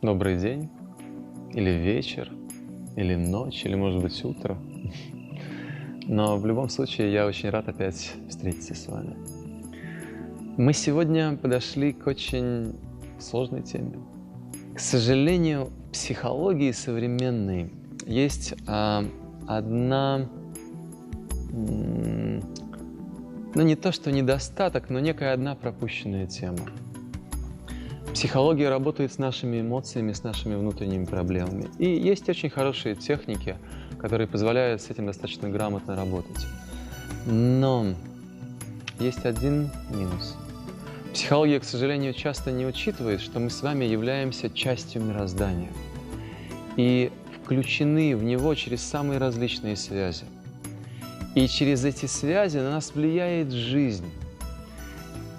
Добрый день, или вечер, или ночь, или, может быть, утро. Но в любом случае я очень рад опять встретиться с вами. Мы сегодня подошли к очень сложной теме. К сожалению, в психологии современной есть одна, ну не то что недостаток, но некая одна пропущенная тема. Психология работает с нашими эмоциями, с нашими внутренними проблемами. И есть очень хорошие техники, которые позволяют с этим достаточно грамотно работать. Но есть один минус. Психология, к сожалению, часто не учитывает, что мы с вами являемся частью мироздания и включены в него через самые различные связи. И через эти связи на нас влияет жизнь.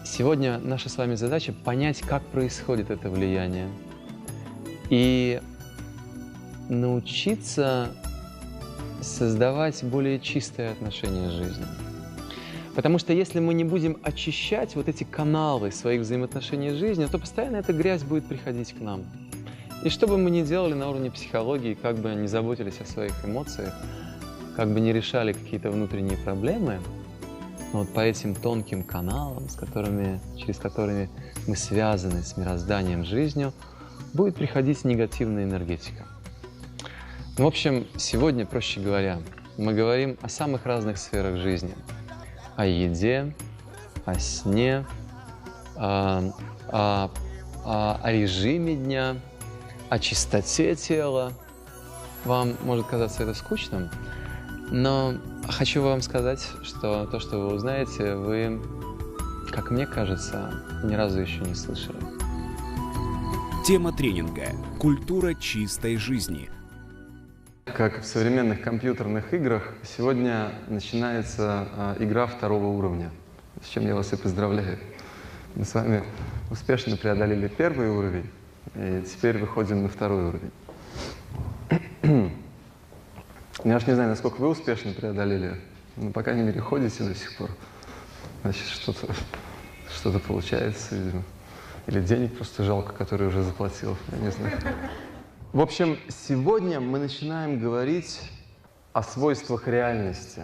Сегодня наша с вами задача понять, как происходит это влияние, и научиться создавать более чистое отношение с жизнью. Потому что если мы не будем очищать вот эти каналы своих взаимоотношений с жизнью, то постоянно эта грязь будет приходить к нам. И что бы мы ни делали на уровне психологии, как бы ни заботились о своих эмоциях, как бы ни решали какие-то внутренние проблемы, но вот по этим тонким каналам, через которые мы связаны с мирозданием, с жизнью, будет приходить негативная энергетика. В общем, сегодня, проще говоря, мы говорим о самых разных сферах жизни. О еде, о сне, о режиме дня, о чистоте тела. Вам может казаться это скучным, но хочу вам сказать, что то, что вы узнаете, вы, как мне кажется, ни разу еще не слышали. Тема тренинга «Культура чистой жизни». Как в современных компьютерных играх, сегодня начинается игра второго уровня, с чем я вас и поздравляю. Мы с вами успешно преодолели первый уровень, и теперь выходим на второй уровень. Я уж не знаю, насколько вы успешно преодолели, но, по крайней мере, ходите до сих пор. Значит, что-то получается, или денег просто жалко, которые уже заплатил, я не знаю. В общем, сегодня мы начинаем говорить о свойствах реальности,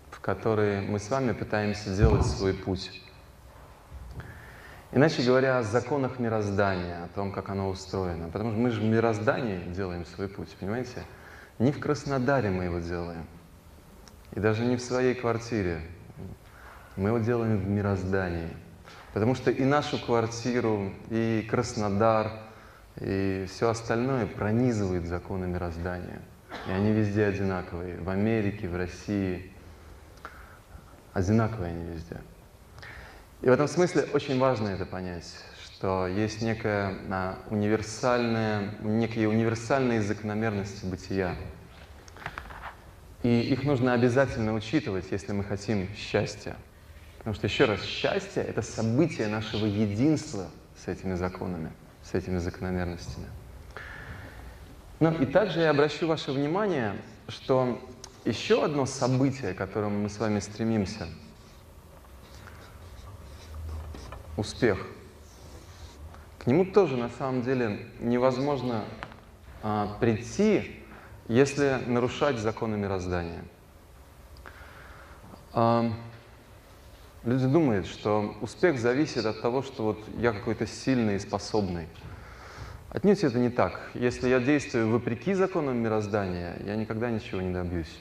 в которые мы с вами пытаемся сделать свой путь. Иначе говоря, о законах мироздания, о том, как оно устроено. Потому что мы же в мироздании делаем свой путь, понимаете? Не в Краснодаре мы его делаем, и даже не в своей квартире. Мы его делаем в мироздании. Потому что и нашу квартиру, и Краснодар, и все остальное пронизывает законы мироздания. И они везде одинаковые. В Америке, в России. Одинаковые они везде. И в этом смысле очень важно это понять, что есть некие универсальные закономерности бытия. И их нужно обязательно учитывать, если мы хотим счастья. Потому что, еще раз, счастье — это событие нашего единства с этими законами, с этими закономерностями. Ну и также я обращу ваше внимание, что еще одно событие, к которому мы с вами стремимся — успех. К нему тоже на самом деле невозможно прийти, если нарушать законы мироздания. Люди думают, что успех зависит от того, что вот я какой-то сильный и способный. Отнюдь это не так. Если я действую вопреки законам мироздания, я никогда ничего не добьюсь.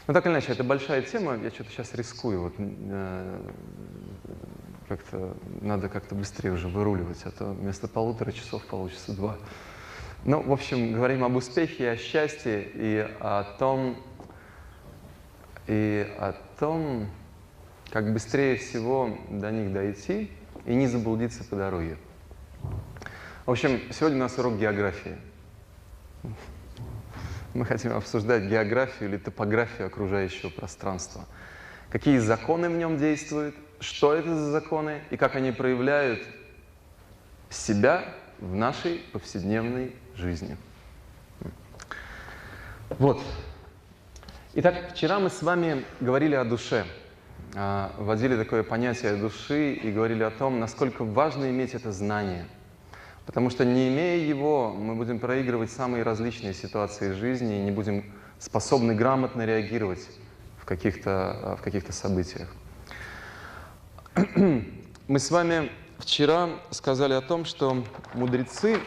Но так или иначе, это большая тема, я что-то сейчас рискую. Надо как-то быстрее уже выруливать, а то вместо 1,5 часа получится 2. Ну, в общем, говорим об успехе, о счастье и о том, как быстрее всего до них дойти и не заблудиться по дороге. В общем, сегодня у нас урок географии. Мы хотим обсуждать географию или топографию окружающего пространства. Какие законы в нем действуют, что это за законы и как они проявляют себя в нашей повседневной жизни. Вот. Итак, вчера мы с вами говорили о душе, вводили такое понятие души и говорили о том, насколько важно иметь это знание. Потому что, не имея его, мы будем проигрывать самые различные ситуации жизни и не будем способны грамотно реагировать в каких-то событиях. Мы с вами вчера сказали о том, что мудрецы,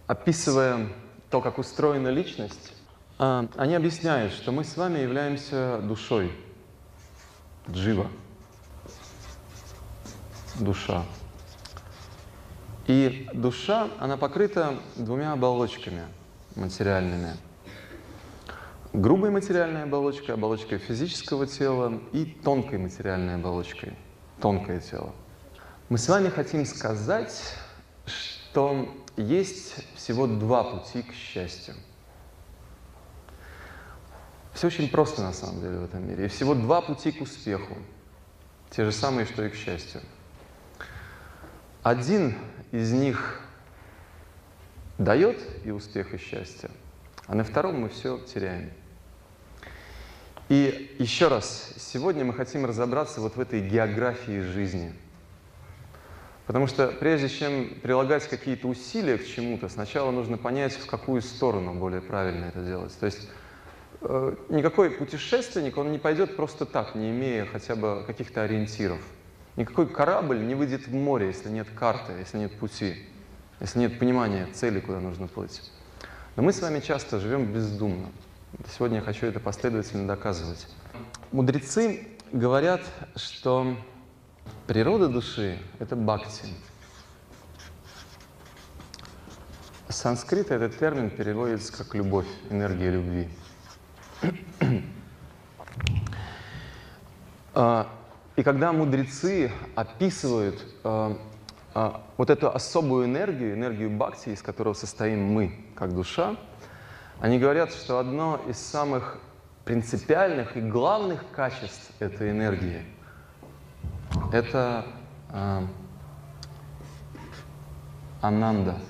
описывая то, как устроена личность, они объясняют, что мы с вами являемся душой, джива, душа. И душа, она покрыта двумя оболочками материальными. Грубой материальной оболочкой, оболочкой физического тела, и тонкой материальной оболочкой, тонкое тело. Мы с вами хотим сказать, что есть всего два пути к счастью. Все очень просто на самом деле в этом мире. И всего два пути к успеху. Те же самые, что и к счастью. Один из них дает и успех, и счастье, а на втором мы все теряем. И еще раз, сегодня мы хотим разобраться вот в этой географии жизни. Потому что прежде чем прилагать какие-то усилия к чему-то, сначала нужно понять, в какую сторону более правильно это делать. То есть никакой путешественник, он не пойдет просто так, не имея хотя бы каких-то ориентиров. Никакой корабль не выйдет в море, если нет карты, если нет пути, если нет понимания цели, куда нужно плыть. Но мы с вами часто живем бездумно. Сегодня я хочу это последовательно доказывать. Мудрецы говорят, что природа души — это бхакти. С санскрита этот термин переводится как «любовь», «энергия любви». И когда мудрецы описывают вот эту особую энергию, энергию бхакти, из которого состоим мы, как душа, они говорят, что одно из самых принципиальных и главных качеств этой энергии — это ананда.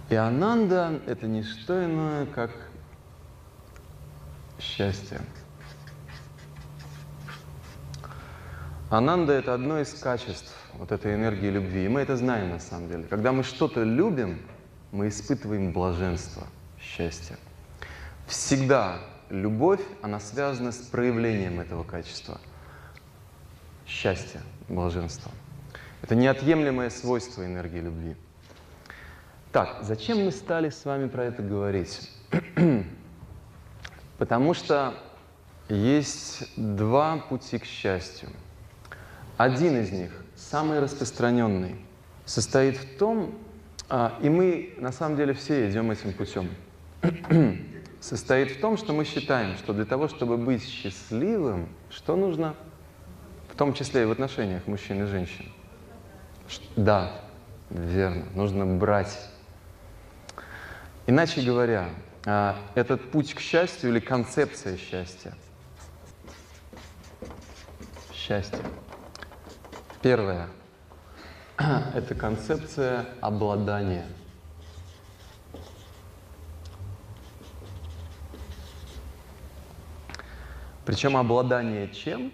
И ананда — это не что иное, как счастье. Ананда — это одно из качеств вот этой энергии любви. И мы это знаем на самом деле. Когда мы что-то любим, мы испытываем блаженство, счастье. Всегда любовь, она связана с проявлением этого качества. Счастье, блаженство. Это неотъемлемое свойство энергии любви. Так, зачем мы стали с вами про это говорить? Потому что есть два пути к счастью. Один из них, самый распространенный, состоит в том, и мы на самом деле все идем этим путем, состоит в том, что мы считаем, что для того, чтобы быть счастливым, что нужно, в том числе и в отношениях мужчин и женщин? Да, верно, нужно брать. Иначе говоря, этот путь к счастью или концепция счастья. Счастье. Первое – это концепция обладания. Причем обладание чем?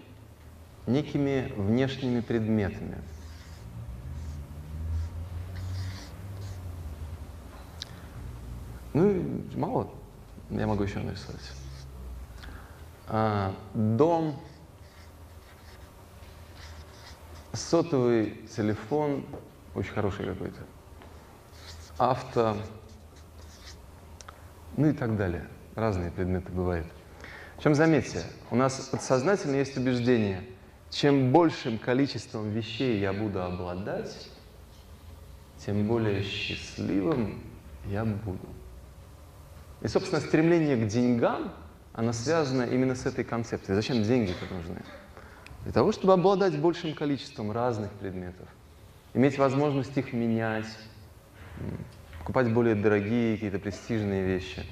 Некими внешними предметами. Ну, мало. Я могу еще нарисовать. Дом, сотовый телефон, очень хороший какой-то, авто, ну и так далее. Разные предметы бывают. Причем, заметьте, у нас подсознательно есть убеждение, чем большим количеством вещей я буду обладать, тем более счастливым я буду. И, собственно, стремление к деньгам, оно связано именно с этой концепцией. Зачем деньги-то нужны? Для того, чтобы обладать большим количеством разных предметов, иметь возможность их менять, покупать более дорогие, какие-то престижные вещи.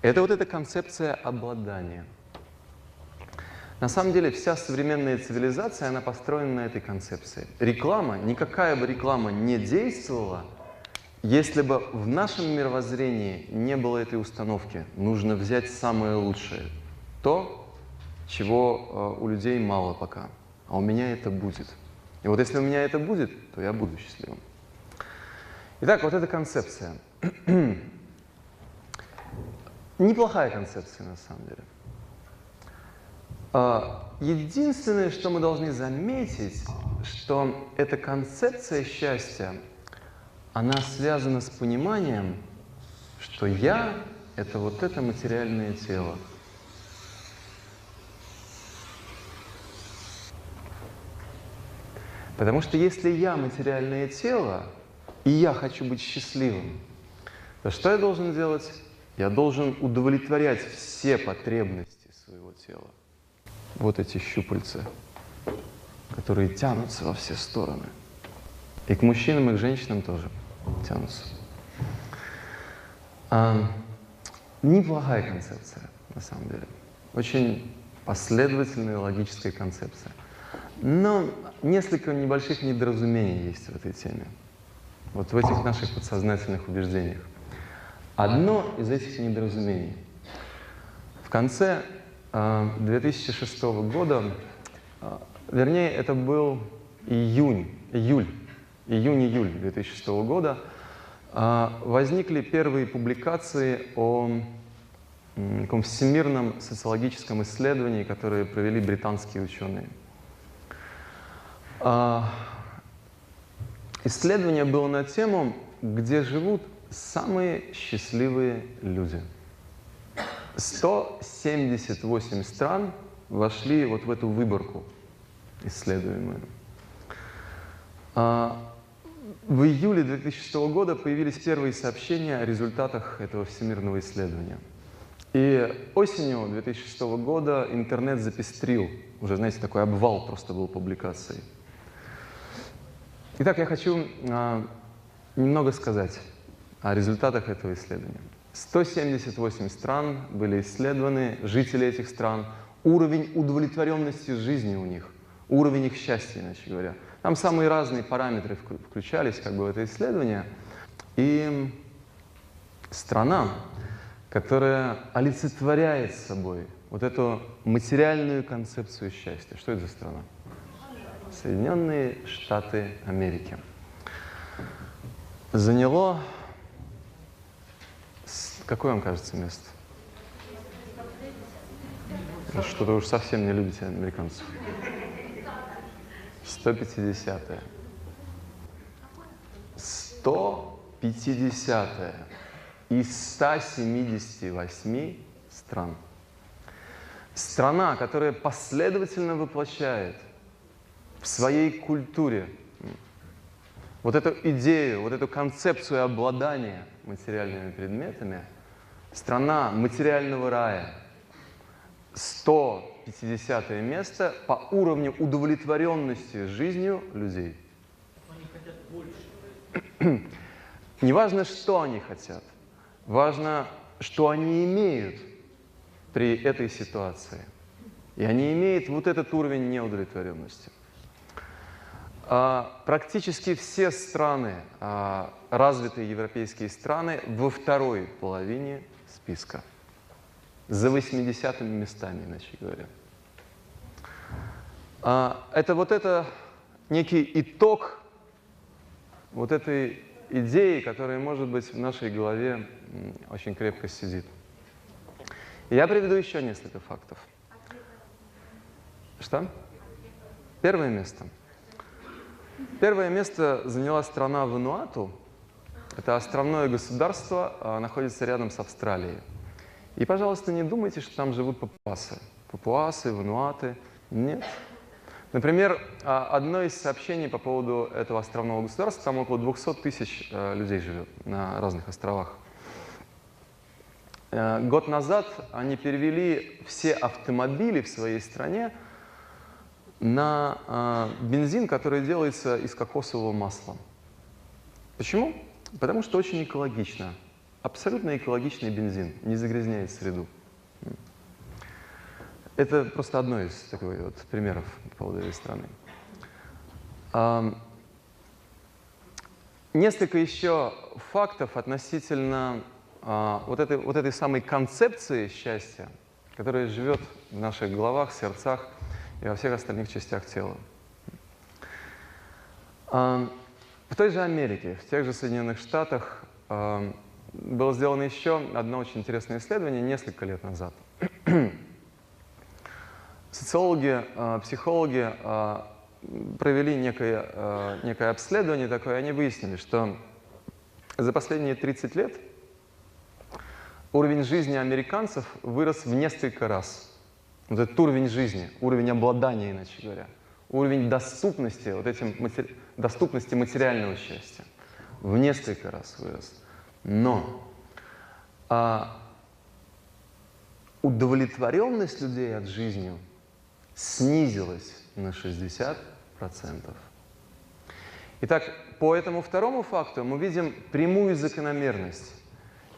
Это вот эта концепция обладания. На самом деле вся современная цивилизация, она построена на этой концепции. Реклама, никакая бы реклама не действовала, если бы в нашем мировоззрении не было этой установки. Нужно взять самое лучшее. То, чего у людей мало пока. А у меня это будет. И вот если у меня это будет, то я буду счастливым. Итак, вот эта концепция. Неплохая концепция, на самом деле. Единственное, что мы должны заметить, что эта концепция счастья, она связана с пониманием, что я — это вот это материальное тело. Потому что если я материальное тело, и я хочу быть счастливым, то что я должен делать? Я должен удовлетворять все потребности своего тела. Вот эти щупальца, которые тянутся во все стороны. И к мужчинам, и к женщинам тоже тянутся. Неплохая концепция, на самом деле. Очень последовательная, логическая концепция. Но несколько небольших недоразумений есть в этой теме. Вот в этих наших подсознательных убеждениях. Одно из этих недоразумений. В конце 2006 года, вернее, это был июнь 2006 года, возникли первые публикации о таком всемирном социологическом исследовании, которое провели британские ученые. Исследование было на тему, где живут самые счастливые люди. 178 стран вошли вот в эту выборку исследуемую. В июле 2006 года появились первые сообщения о результатах этого всемирного исследования. И осенью 2006 года интернет запестрил. Уже, знаете, такой обвал просто был публикаций. Итак, я хочу немного сказать о результатах этого исследования. 178 стран были исследованы, жители этих стран, уровень удовлетворенности жизни у них, уровень их счастья, иначе говоря. Там самые разные параметры включались как бы в это исследование. И страна, которая олицетворяет собой вот эту материальную концепцию счастья. Что это за страна? Соединенные Штаты Америки. Заняло, какое вам кажется место? Что-то уж совсем не любите американцев. 150-е. 150-е из 178 стран. Страна, которая последовательно воплощает в своей культуре вот эту идею, вот эту концепцию обладания материальными предметами, страна материального рая, 150-е место по уровню удовлетворенности жизнью людей. Они хотят больше. Не важно, что они хотят, важно, что они имеют при этой ситуации. И они имеют вот этот уровень неудовлетворенности. Практически все страны, развитые европейские страны, во второй половине списка. За 80-ми местами, иначе говоря. Это некий итог вот этой идеи, которая, может быть, в нашей голове очень крепко сидит. Я приведу еще несколько фактов. Что? Первое место. Первое место заняла страна Вануату. Это островное государство, находится рядом с Австралией. И, пожалуйста, не думайте, что там живут папуасы. Папуасы, вануаты. Нет. Например, одно из сообщений по поводу этого островного государства, там около 200 тысяч людей живет на разных островах. Год назад они перевели все автомобили в своей стране на бензин, который делается из кокосового масла. Почему? Потому что очень экологично. Абсолютно экологичный бензин, не загрязняет среду. Это просто одно из таких вот примеров по поводу этой страны. Несколько еще фактов относительно вот этой самой концепции счастья, которое живет в наших головах, сердцах и во всех остальных частях тела. В той же Америке, в тех же Соединенных Штатах было сделано еще одно очень интересное исследование несколько лет назад. Социологи, психологи провели некое обследование такое, и они выяснили, что за последние 30 лет уровень жизни американцев вырос в несколько раз. Вот этот уровень жизни, уровень обладания, иначе говоря, уровень доступности, доступности материального счастья в несколько раз вырос. Но удовлетворенность людей от жизни снизилась на 60%. Итак, по этому второму факту мы видим прямую закономерность.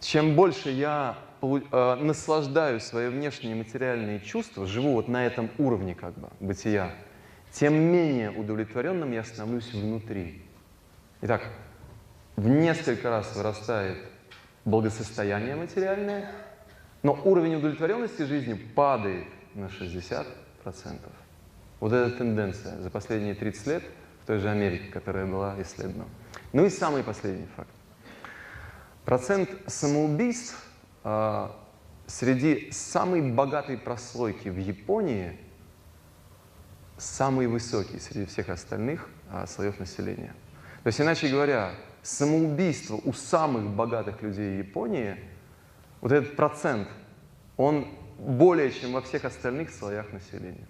Чем больше я наслаждаюсь свои внешние материальные чувства, живу вот на этом уровне как бы бытия, тем менее удовлетворенным я становлюсь внутри. Итак, в несколько раз вырастает благосостояние материальное, но уровень удовлетворенности жизнью падает на 60%. Вот эта тенденция за последние 30 лет в той же Америке, которая была исследована. Ну и самый последний факт. Процент самоубийств среди самой богатой прослойки в Японии самый высокий среди всех остальных слоев населения. То есть, иначе говоря, самоубийство у самых богатых людей Японии, вот этот процент, он более чем во всех остальных слоях населения.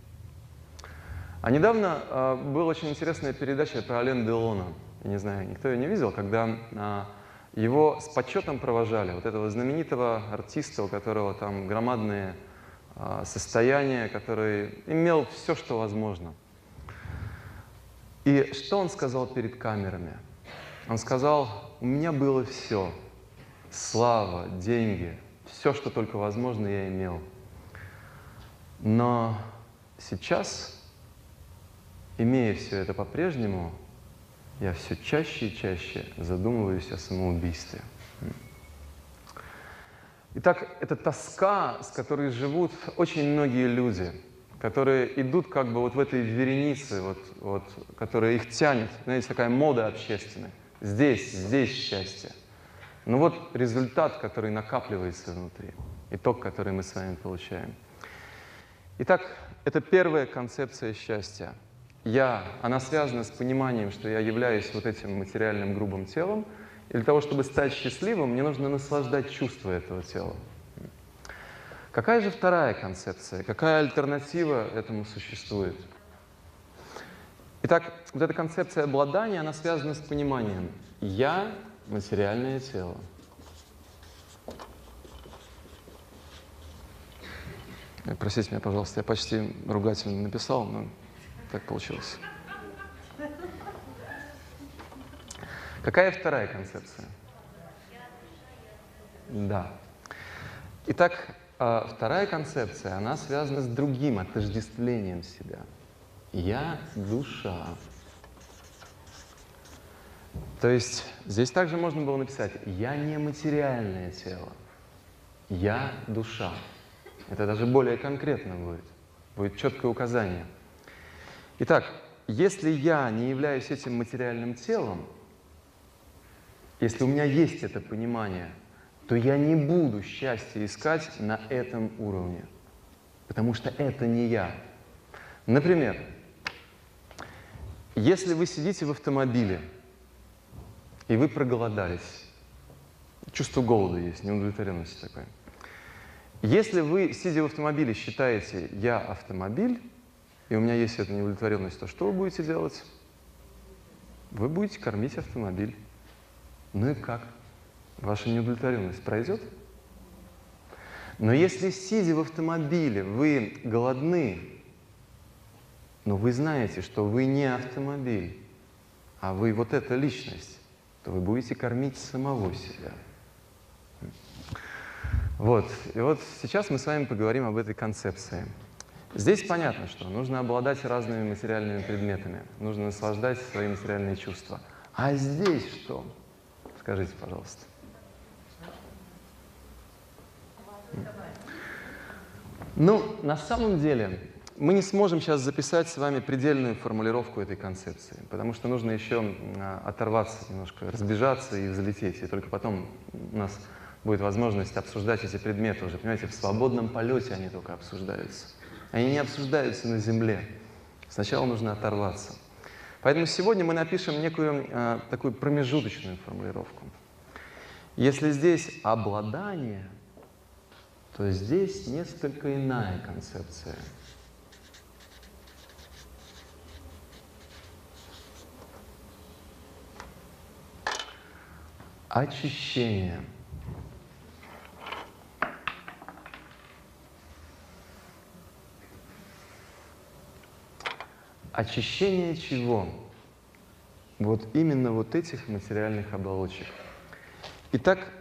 А недавно была очень интересная передача про Ален Делона. Я не знаю, никто ее не видел, когда его с почетом провожали, вот этого знаменитого артиста, у которого там громадные состояния, который имел все, что возможно. И что он сказал перед камерами? Он сказал: у меня было все. Слава, деньги, все, что только возможно, я имел. Но сейчас, имея все это по-прежнему, я все чаще и чаще задумываюсь о самоубийстве. Итак, это тоска, с которой живут очень многие люди, которые идут как бы вот в этой веренице, которая их тянет. Знаете, такая мода общественная. Здесь счастье. Но вот результат, который накапливается внутри, итог, который мы с вами получаем. Итак, это первая концепция счастья. Она связана с пониманием, что я являюсь вот этим материальным грубым телом, и для того, чтобы стать счастливым, мне нужно наслаждать чувства этого тела. Какая же вторая концепция? Какая альтернатива этому существует? Итак, вот эта концепция обладания, она связана с пониманием: я — материальное тело. Простите меня, пожалуйста, я почти ругательно написал, но так получилось. Какая вторая концепция? Да. Итак, вторая концепция, она связана с другим отождествлением себя. Я — душа. То есть здесь также можно было написать: я не материальное тело, я — душа. Это даже более конкретно будет четкое указание. Итак, если я не являюсь этим материальным телом, если у меня есть это понимание, то я не буду счастья искать на этом уровне, потому что это не я. Например, если вы сидите в автомобиле, и вы проголодались, чувство голода есть, неудовлетворенности такое. Если вы, сидя в автомобиле, считаете: я автомобиль, и у меня есть эта неудовлетворенность, то что вы будете делать? Вы будете кормить автомобиль. Ну и как? Ваша неудовлетворенность пройдет? Но если, сидя в автомобиле, вы голодны, но вы знаете, что вы не автомобиль, а вы вот эта личность, то вы будете кормить самого себя. Вот. И вот сейчас мы с вами поговорим об этой концепции. Здесь понятно, что нужно обладать разными материальными предметами, нужно наслаждать свои материальные чувства. А здесь что? Скажите, пожалуйста. Ну, на самом деле, мы не сможем сейчас записать с вами предельную формулировку этой концепции, потому что нужно еще оторваться немножко, разбежаться и взлететь, и только потом у нас будет возможность обсуждать эти предметы уже. Понимаете, в свободном полете они только обсуждаются. Они не обсуждаются на Земле. Сначала нужно оторваться. Поэтому сегодня мы напишем некую такую промежуточную формулировку. Если здесь обладание, то здесь несколько иная концепция. Очищение. Очищение чего? Вот именно вот этих материальных оболочек. Итак,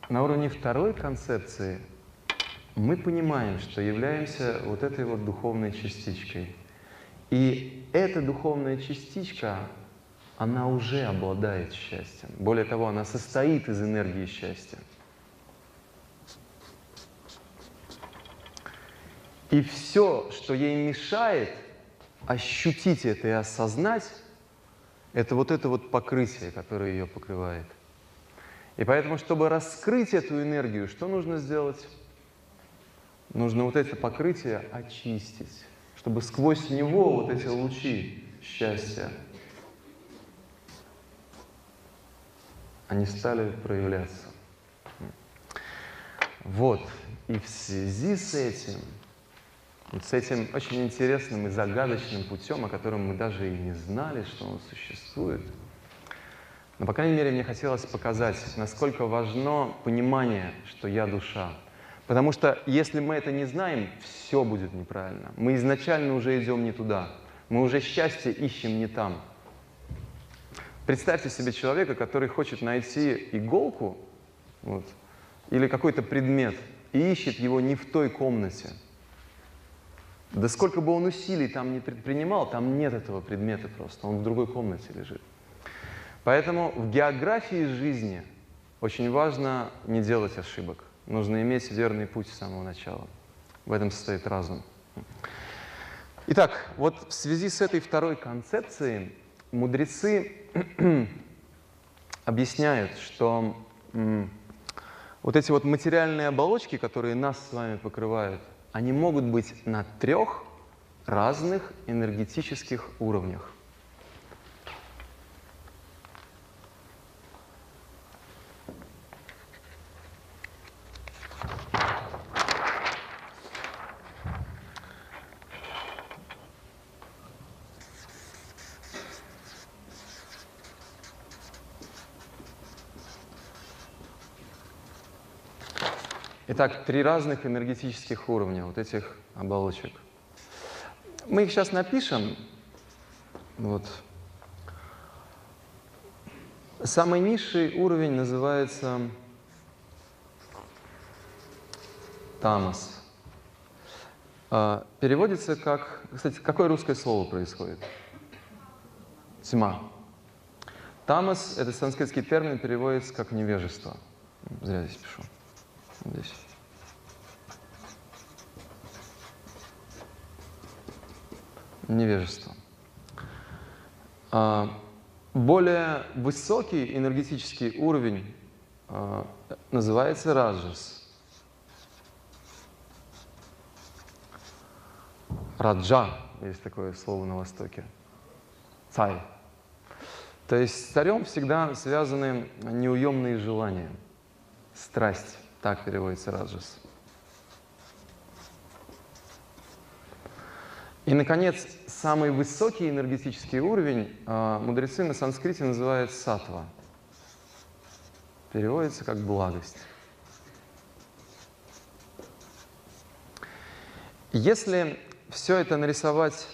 на уровне второй концепции мы понимаем, что являемся вот этой вот духовной частичкой. И эта духовная частичка, она уже обладает счастьем. Более того, она состоит из энергии счастья. И все, что ей мешает ощутить это и осознать, это вот покрытие, которое ее покрывает. И поэтому, чтобы раскрыть эту энергию, что нужно сделать? Нужно вот это покрытие очистить, чтобы сквозь него вот эти лучи счастья, они стали проявляться. Вот. И в связи с этим очень интересным и загадочным путем, о котором мы даже и не знали, что он существует, но, по крайней мере, мне хотелось показать, насколько важно понимание, что я душа. Потому что если мы это не знаем, все будет неправильно. Мы изначально уже идем не туда. Мы уже счастье ищем не там. Представьте себе человека, который хочет найти иголку или какой-то предмет и ищет его не в той комнате. Да сколько бы он усилий там не предпринимал, там нет этого предмета просто, он в другой комнате лежит. Поэтому в географии жизни очень важно не делать ошибок. Нужно иметь верный путь с самого начала. В этом состоит разум. Итак, вот в связи с этой второй концепцией мудрецы объясняют, что вот эти вот материальные оболочки, которые нас с вами покрывают, они могут быть на 3 разных энергетических уровнях. Итак, 3 разных энергетических уровня вот этих оболочек. Мы их сейчас напишем. Вот. Самый низший уровень называется тамас. Переводится как... Кстати, какое русское слово происходит? Тьма. Тамас — это санскритский термин, переводится как невежество. Зря здесь пишу. Здесь. Невежество. Более высокий энергетический уровень называется раджас. Раджа, есть такое слово на Востоке. Царь. То есть с царем всегда связаны неуемные желания, страсть. Так переводится раджас. И, наконец, самый высокий энергетический уровень мудрецы на санскрите называют саттва. Переводится как благость. Если все это нарисовать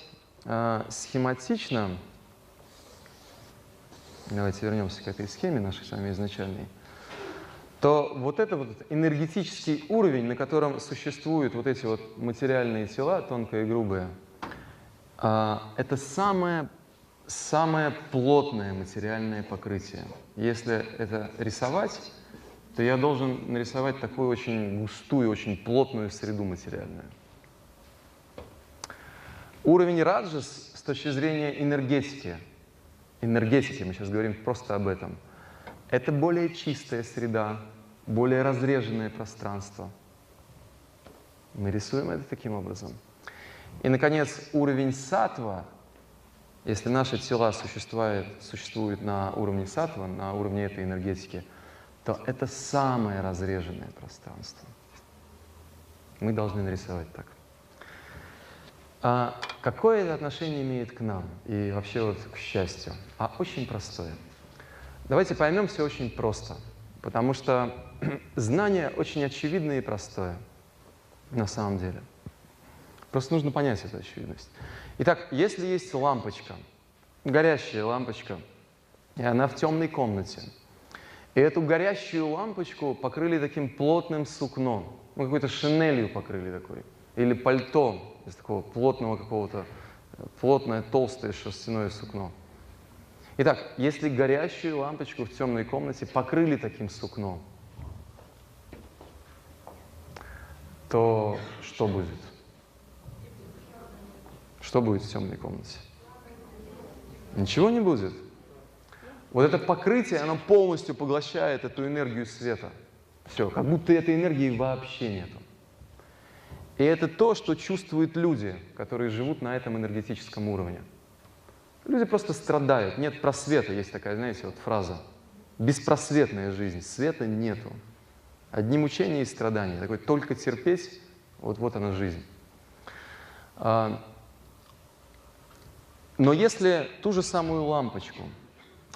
схематично, давайте вернемся к этой схеме нашей с вами изначальной, то вот это вот энергетический уровень, на котором существуют вот эти вот материальные тела, тонкое и грубое, это самое плотное материальное покрытие. Если это рисовать, то я должен нарисовать такую очень густую, очень плотную среду материальную. Уровень раджас с точки зрения энергетики, мы сейчас говорим просто об этом, это более чистая среда, более разреженное пространство. Мы рисуем это таким образом. И, наконец, уровень саттва, если наши тела существуют на уровне саттва, на уровне этой энергетики, то это самое разреженное пространство. Мы должны нарисовать так. А какое это отношение имеет к нам и вообще вот к счастью? А очень простое. Давайте поймем все очень просто, потому что знание очень очевидное и простое на самом деле. Просто нужно понять эту очевидность. Итак, если есть лампочка, горящая лампочка, и она в темной комнате, и эту горящую лампочку покрыли таким плотным сукном, ну, какой-то шинелью покрыли такой, или пальто из такого плотного какого-то, плотное, толстое шерстяное сукно. Итак, если горящую лампочку в темной комнате покрыли таким сукном, то что будет? Что будет в темной комнате? Ничего не будет. Вот это покрытие, оно полностью поглощает эту энергию света. Все, как будто этой энергии вообще нету. И это то, что чувствуют люди, которые живут на этом энергетическом уровне. Люди просто страдают. Нет просвета. Есть такая, знаете, вот фраза. Беспросветная жизнь. Света нету. Одни мучения и страдания. Такой только терпеть, вот она жизнь. Но если ту же самую лампочку,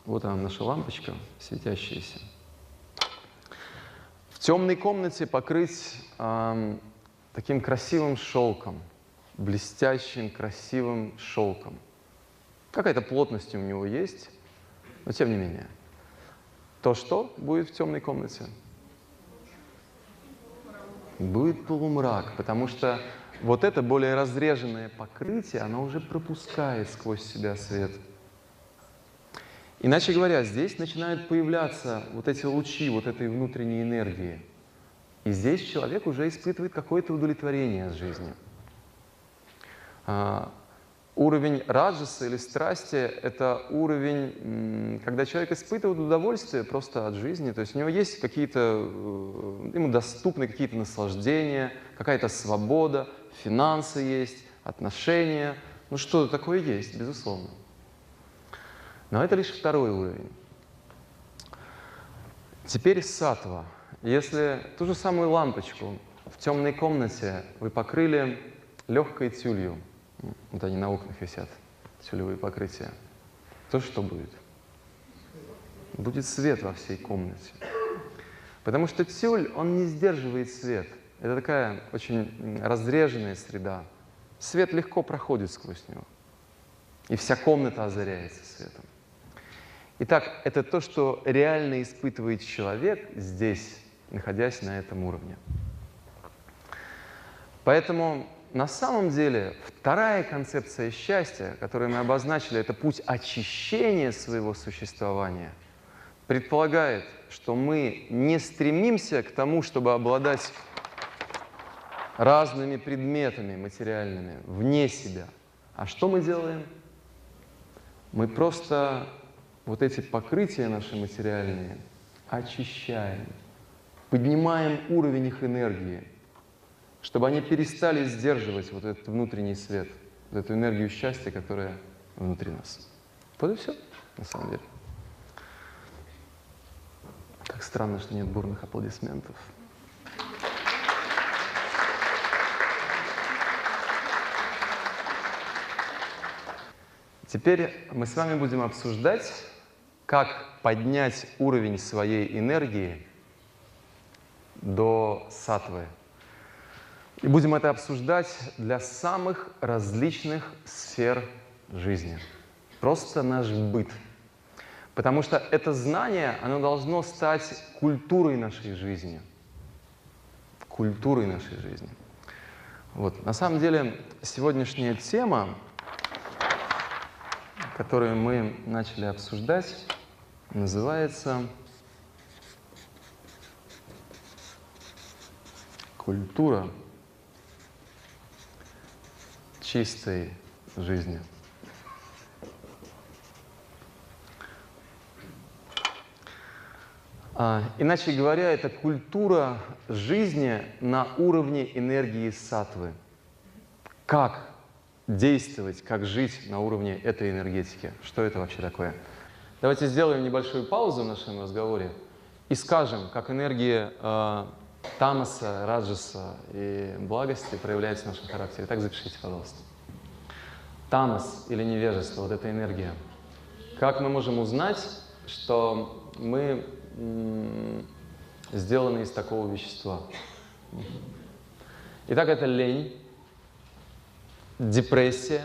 вот она наша лампочка, светящаяся, в темной комнате покрыть таким красивым шелком, блестящим, красивым шелком. Какая-то плотность у него есть, но тем не менее. То что будет в темной комнате? Будет полумрак, потому что вот это более разреженное покрытие, оно уже пропускает сквозь себя свет. Иначе говоря, здесь начинают появляться вот эти лучи, вот этой внутренней энергии. И здесь человек уже испытывает какое-то удовлетворение от жизни. Уровень раджаса или страсти — это уровень, когда человек испытывает удовольствие просто от жизни. То есть у него есть какие-то, ему доступны какие-то наслаждения, какая-то свобода, финансы есть, отношения. Ну что-то такое есть, безусловно. Но это лишь второй уровень. Теперь саттва. Если ту же самую лампочку в темной комнате вы покрыли легкой тюлью, вот они на окнах висят, тюлевые покрытия, то что будет? Будет свет во всей комнате. Потому что тюль, он не сдерживает свет. Это такая очень разреженная среда. Свет легко проходит сквозь него. И вся комната озаряется светом. Итак, это то, что реально испытывает человек здесь, находясь на этом уровне. Поэтому на самом деле вторая концепция счастья, которую мы обозначили, это путь очищения своего существования, предполагает, что мы не стремимся к тому, чтобы обладать разными предметами материальными вне себя. А что мы делаем? Мы просто вот эти покрытия наши материальные очищаем, поднимаем уровень их энергии, чтобы они перестали сдерживать вот этот внутренний свет, вот эту энергию счастья, которая внутри нас. Вот и все, на самом деле. Как странно, что нет бурных аплодисментов. Теперь мы с вами будем обсуждать, как поднять уровень своей энергии до саттвы. И будем это обсуждать для самых различных сфер жизни. Просто наш быт. Потому что это знание, оно должно стать культурой нашей жизни. Культурой нашей жизни. Вот. На самом деле, сегодняшняя тема, которую мы начали обсуждать, называется Культура чистой жизни. Иначе говоря, это культура жизни на уровне энергии саттвы. Как действовать, как жить на уровне этой энергетики? Что это вообще такое? Давайте сделаем небольшую паузу в нашем разговоре и скажем, как энергия тамаса, раджаса и благости проявляется в нашем характере. Так запишите, пожалуйста. Тамас или невежество, вот эта энергия. Как мы можем узнать, что мы сделаны из такого вещества? Итак, это лень, депрессия,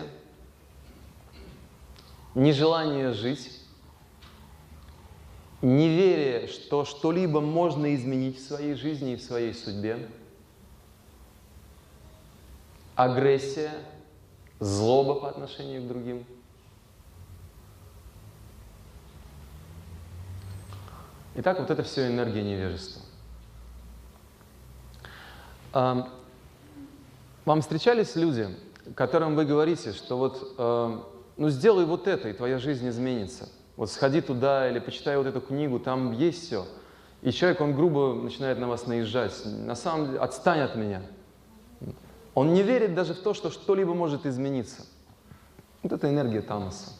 нежелание жить, неверие, что что-либо можно изменить в своей жизни и в своей судьбе, агрессия, злоба по отношению к другим. Итак, вот это все энергия невежества. Вам встречались люди, которым вы говорите, что вот, ну сделай вот это, и твоя жизнь изменится. Вот сходи туда или почитай вот эту книгу, там есть все. И человек, он грубо начинает на вас наезжать. На самом деле, отстань от меня. Он не верит даже в то, что что-либо может измениться. Вот это энергия тамаса.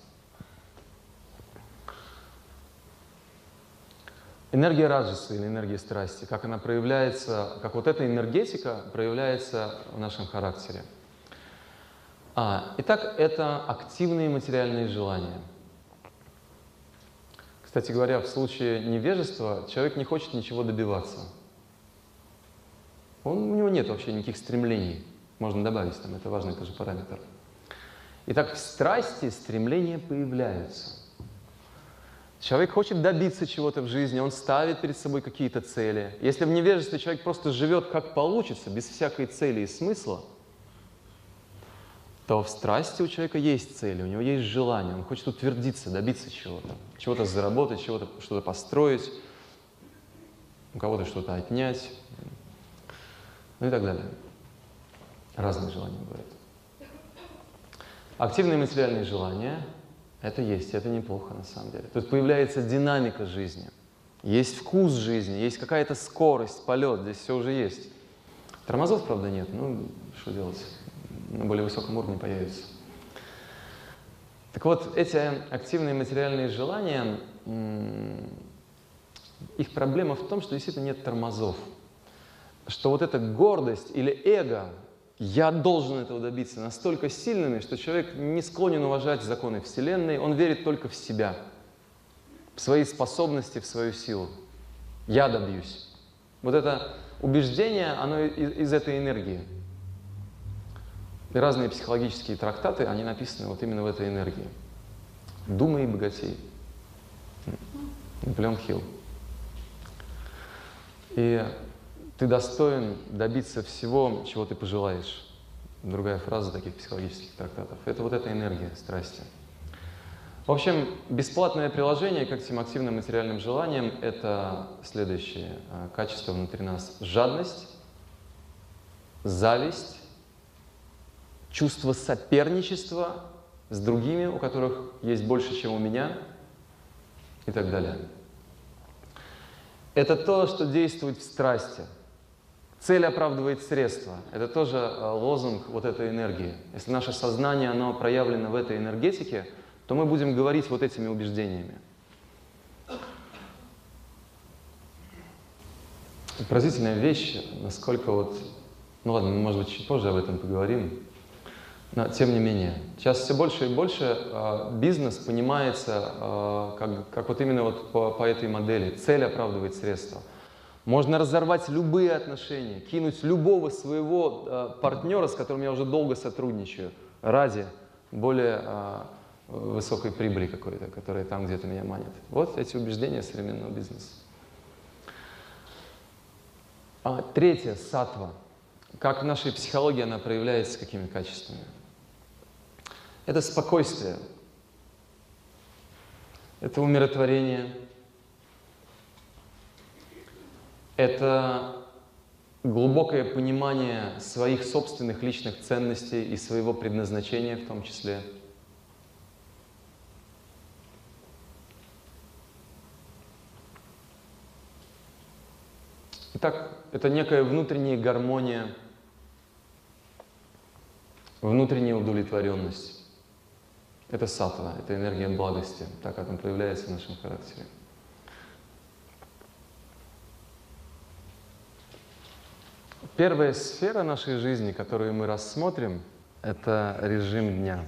Энергия раджаса или энергия страсти, как она проявляется, как вот эта энергетика проявляется в нашем характере. Итак, это активные материальные желания. Кстати говоря, в случае невежества человек не хочет ничего добиваться. У него нет вообще никаких стремлений. Можно добавить, там, это важный тоже параметр. Итак, в страсти стремления появляются. Человек хочет добиться чего-то в жизни, он ставит перед собой какие-то цели. Если в невежестве человек просто живет как получится, без всякой цели и смысла, то в страсти у человека есть цели, у него есть желание, он хочет утвердиться, добиться чего-то, чего-то заработать, чего-то, что-то построить, у кого-то что-то отнять, ну и так далее. Разные желания бывают. Активные материальные желания — это есть, это неплохо на самом деле. Тут появляется динамика жизни, есть вкус жизни, есть какая-то скорость, полет, здесь все уже есть. Тормозов, правда, нет, ну что делать? На более высоком уровне появится. Так вот, эти активные материальные желания, их проблема в том, что действительно нет тормозов. Что вот эта гордость или эго, я должен этого добиться, настолько сильными, что человек не склонен уважать законы Вселенной, он верит только в себя, в свои способности, в свою силу. Я добьюсь. Вот это убеждение, оно из этой энергии. И разные психологические трактаты, они написаны вот именно в этой энергии. «Думай и богатей». Наполеон Хилл. И ты достоин добиться всего, чего ты пожелаешь. Другая фраза таких психологических трактатов. Это вот эта энергия страсти. В общем, бесплатное приложение к этим активным материальным желаниям — это следующие качества внутри нас. Жадность, зависть, чувство соперничества с другими, у которых есть больше, чем у меня, и так далее. Это то, что действует в страсти. Цель оправдывает средства. Это тоже лозунг вот этой энергии. Если наше сознание, оно проявлено в этой энергетике, то мы будем говорить вот этими убеждениями. Поразительная вещь, насколько вот... Ну ладно, мы, может быть, чуть позже об этом поговорим. Но тем не менее, сейчас все больше и больше бизнес понимается как вот именно вот по этой модели. Цель оправдывает средства. Можно разорвать любые отношения, кинуть любого своего партнера, с которым я уже долго сотрудничаю, ради более высокой прибыли какой-то, которая там где-то меня манит. Вот эти убеждения современного бизнеса. Третье, саттва. Как в нашей психологии она проявляется, какими качествами? Это спокойствие, это умиротворение, это глубокое понимание своих собственных личных ценностей и своего предназначения в том числе. Итак, это некая внутренняя гармония, внутренняя удовлетворенность. Это саттва, это энергия благости, так как она проявляется в нашем характере. Первая сфера нашей жизни, которую мы рассмотрим, это режим дня.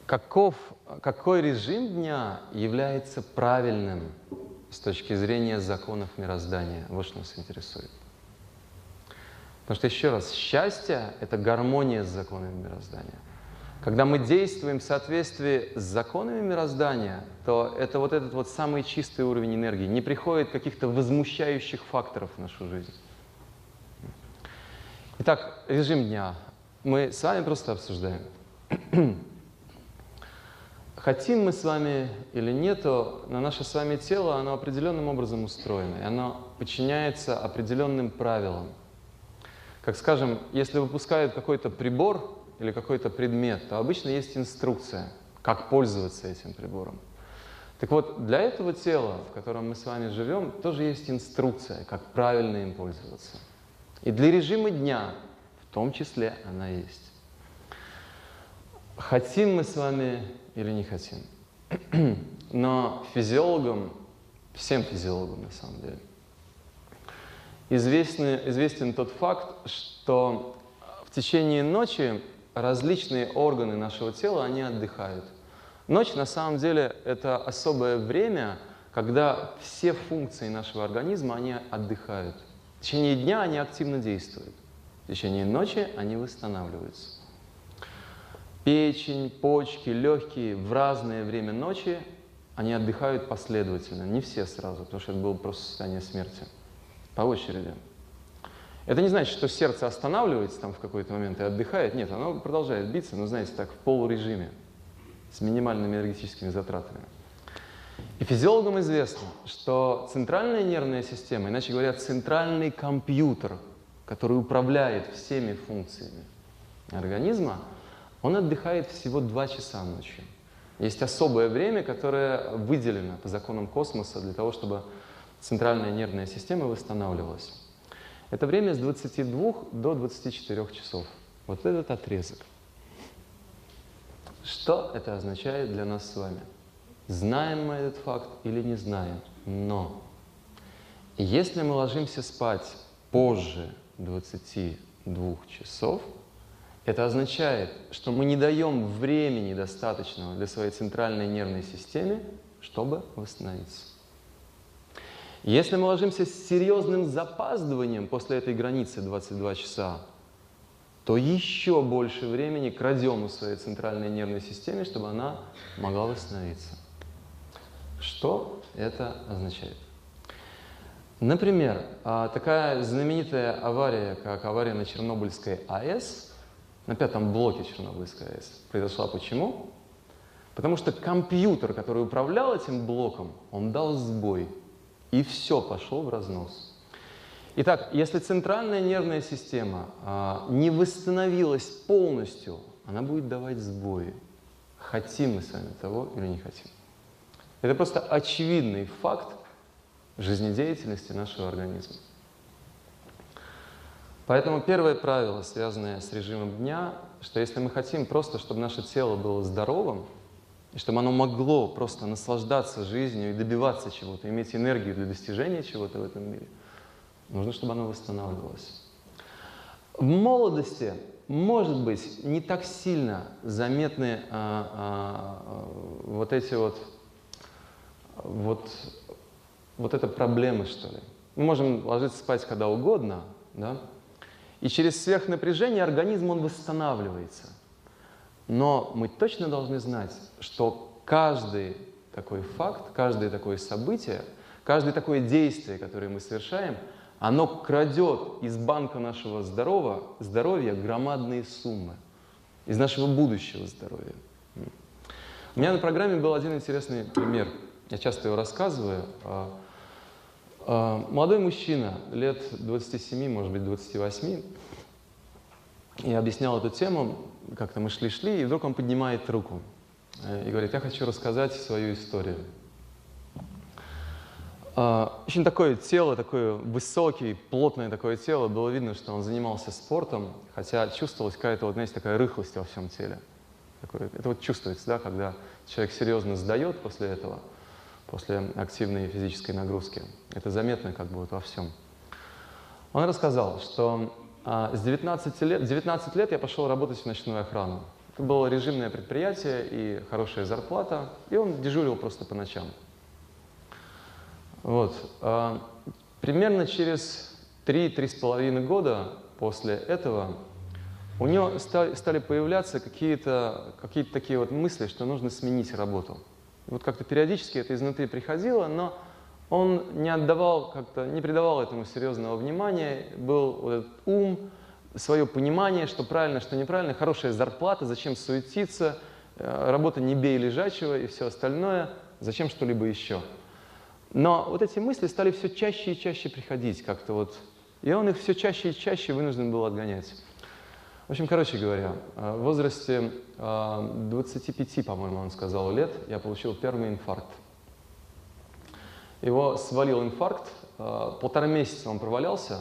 Какой режим дня является правильным с точки зрения законов мироздания? Вот что нас интересует. Потому что, еще раз, счастье — это гармония с законами мироздания. Когда мы действуем в соответствии с законами мироздания, то это вот этот вот самый чистый уровень энергии. Не приходит каких-то возмущающих факторов в нашу жизнь. Итак, режим дня. Мы с вами просто обсуждаем. Хотим мы с вами или нет, но наше с вами тело, оно определенным образом устроено, и оно подчиняется определенным правилам. Как, скажем, если выпускают какой-то прибор или какой-то предмет, то обычно есть инструкция, как пользоваться этим прибором. Так вот, для этого тела, в котором мы с вами живем, тоже есть инструкция, как правильно им пользоваться. И для режима дня в том числе она есть. Хотим мы с вами или не хотим. Но физиологам, всем физиологам на самом деле, известен тот факт, что в течение ночи различные органы нашего тела, они отдыхают. Ночь на самом деле это особое время, когда все функции нашего организма, они отдыхают. В течение дня они активно действуют. В течение ночи они восстанавливаются. Печень, почки, легкие в разное время ночи, они отдыхают последовательно. Не все сразу, потому что это было просто состояние смерти. По очереди. Это не значит, что сердце останавливается там в какой-то момент и отдыхает. Нет, оно продолжает биться, но, знаете, так, в полурежиме, с минимальными энергетическими затратами. И физиологам известно, что центральная нервная система, иначе говоря, центральный компьютер, который управляет всеми функциями организма, он отдыхает всего 2 часа ночью. Есть особое время, которое выделено по законам космоса для того, чтобы центральная нервная система восстанавливалась. Это время с 22 до 24 часов. Вот этот отрезок. Что это означает для нас с вами? Знаем мы этот факт или не знаем? Но если мы ложимся спать позже 22 часов, это означает, что мы не даем времени достаточного для своей центральной нервной системе, чтобы восстановиться. Если мы ложимся с серьезным запаздыванием после этой границы 22 часа, то еще больше времени крадем у своей центральной нервной системе, чтобы она могла восстановиться. Что это означает? Например, такая знаменитая авария, как авария на Чернобыльской АЭС, на 5-м блоке Чернобыльской АЭС, произошла почему? Потому что компьютер, который управлял этим блоком, он дал сбой, и все пошло в разнос. Итак, если центральная нервная система не восстановилась полностью, она будет давать сбои. Хотим мы с вами того или не хотим. Это просто очевидный факт жизнедеятельности нашего организма. Поэтому первое правило, связанное с режимом дня, что если мы хотим просто, чтобы наше тело было здоровым, и чтобы оно могло просто наслаждаться жизнью и добиваться чего-то, иметь энергию для достижения чего-то в этом мире, нужно, чтобы оно восстанавливалось. В молодости, может быть, не так сильно заметны вот эти вот это проблемы, что ли. Мы можем ложиться спать когда угодно, да? И через сверхнапряжение организм, он восстанавливается. Но мы точно должны знать, что каждый такой факт, каждое такое событие, каждое такое действие, которое мы совершаем, оно крадет из банка нашего здоровья громадные суммы, из нашего будущего здоровья. У меня на программе был один интересный пример. Я часто его рассказываю. Молодой мужчина, лет 27, может быть, 28, я объяснял эту тему, как-то мы шли-шли, и вдруг он поднимает руку и говорит: я хочу рассказать свою историю. Очень такое тело, такое высокое, плотное такое тело. Было видно, что он занимался спортом, хотя чувствовалась какая-то, вот, знаете, такая рыхлость во всем теле. Это вот чувствуется, да, когда человек серьезно сдает после этого, после активной физической нагрузки. Это заметно как бы вот во всем. Он рассказал, что с 19 лет я пошел работать в ночную охрану. Это было режимное предприятие и хорошая зарплата, и он дежурил просто по ночам. Вот. Примерно через 3-3,5 года после этого у него стали появляться какие-то такие вот мысли, что нужно сменить работу. И вот как-то периодически это изнутри приходило, но он не придавал этому серьезного внимания. Был вот этот ум, свое понимание, что правильно, что неправильно, хорошая зарплата, зачем суетиться, работа не бей лежачего и все остальное, зачем что-либо еще. Но вот эти мысли стали все чаще и чаще приходить как-то вот, и он их все чаще и чаще вынужден был отгонять. В общем, короче говоря, в возрасте 25, по-моему, он сказал, лет, я получил первый инфаркт. Его свалил инфаркт, 1,5 месяца он провалялся,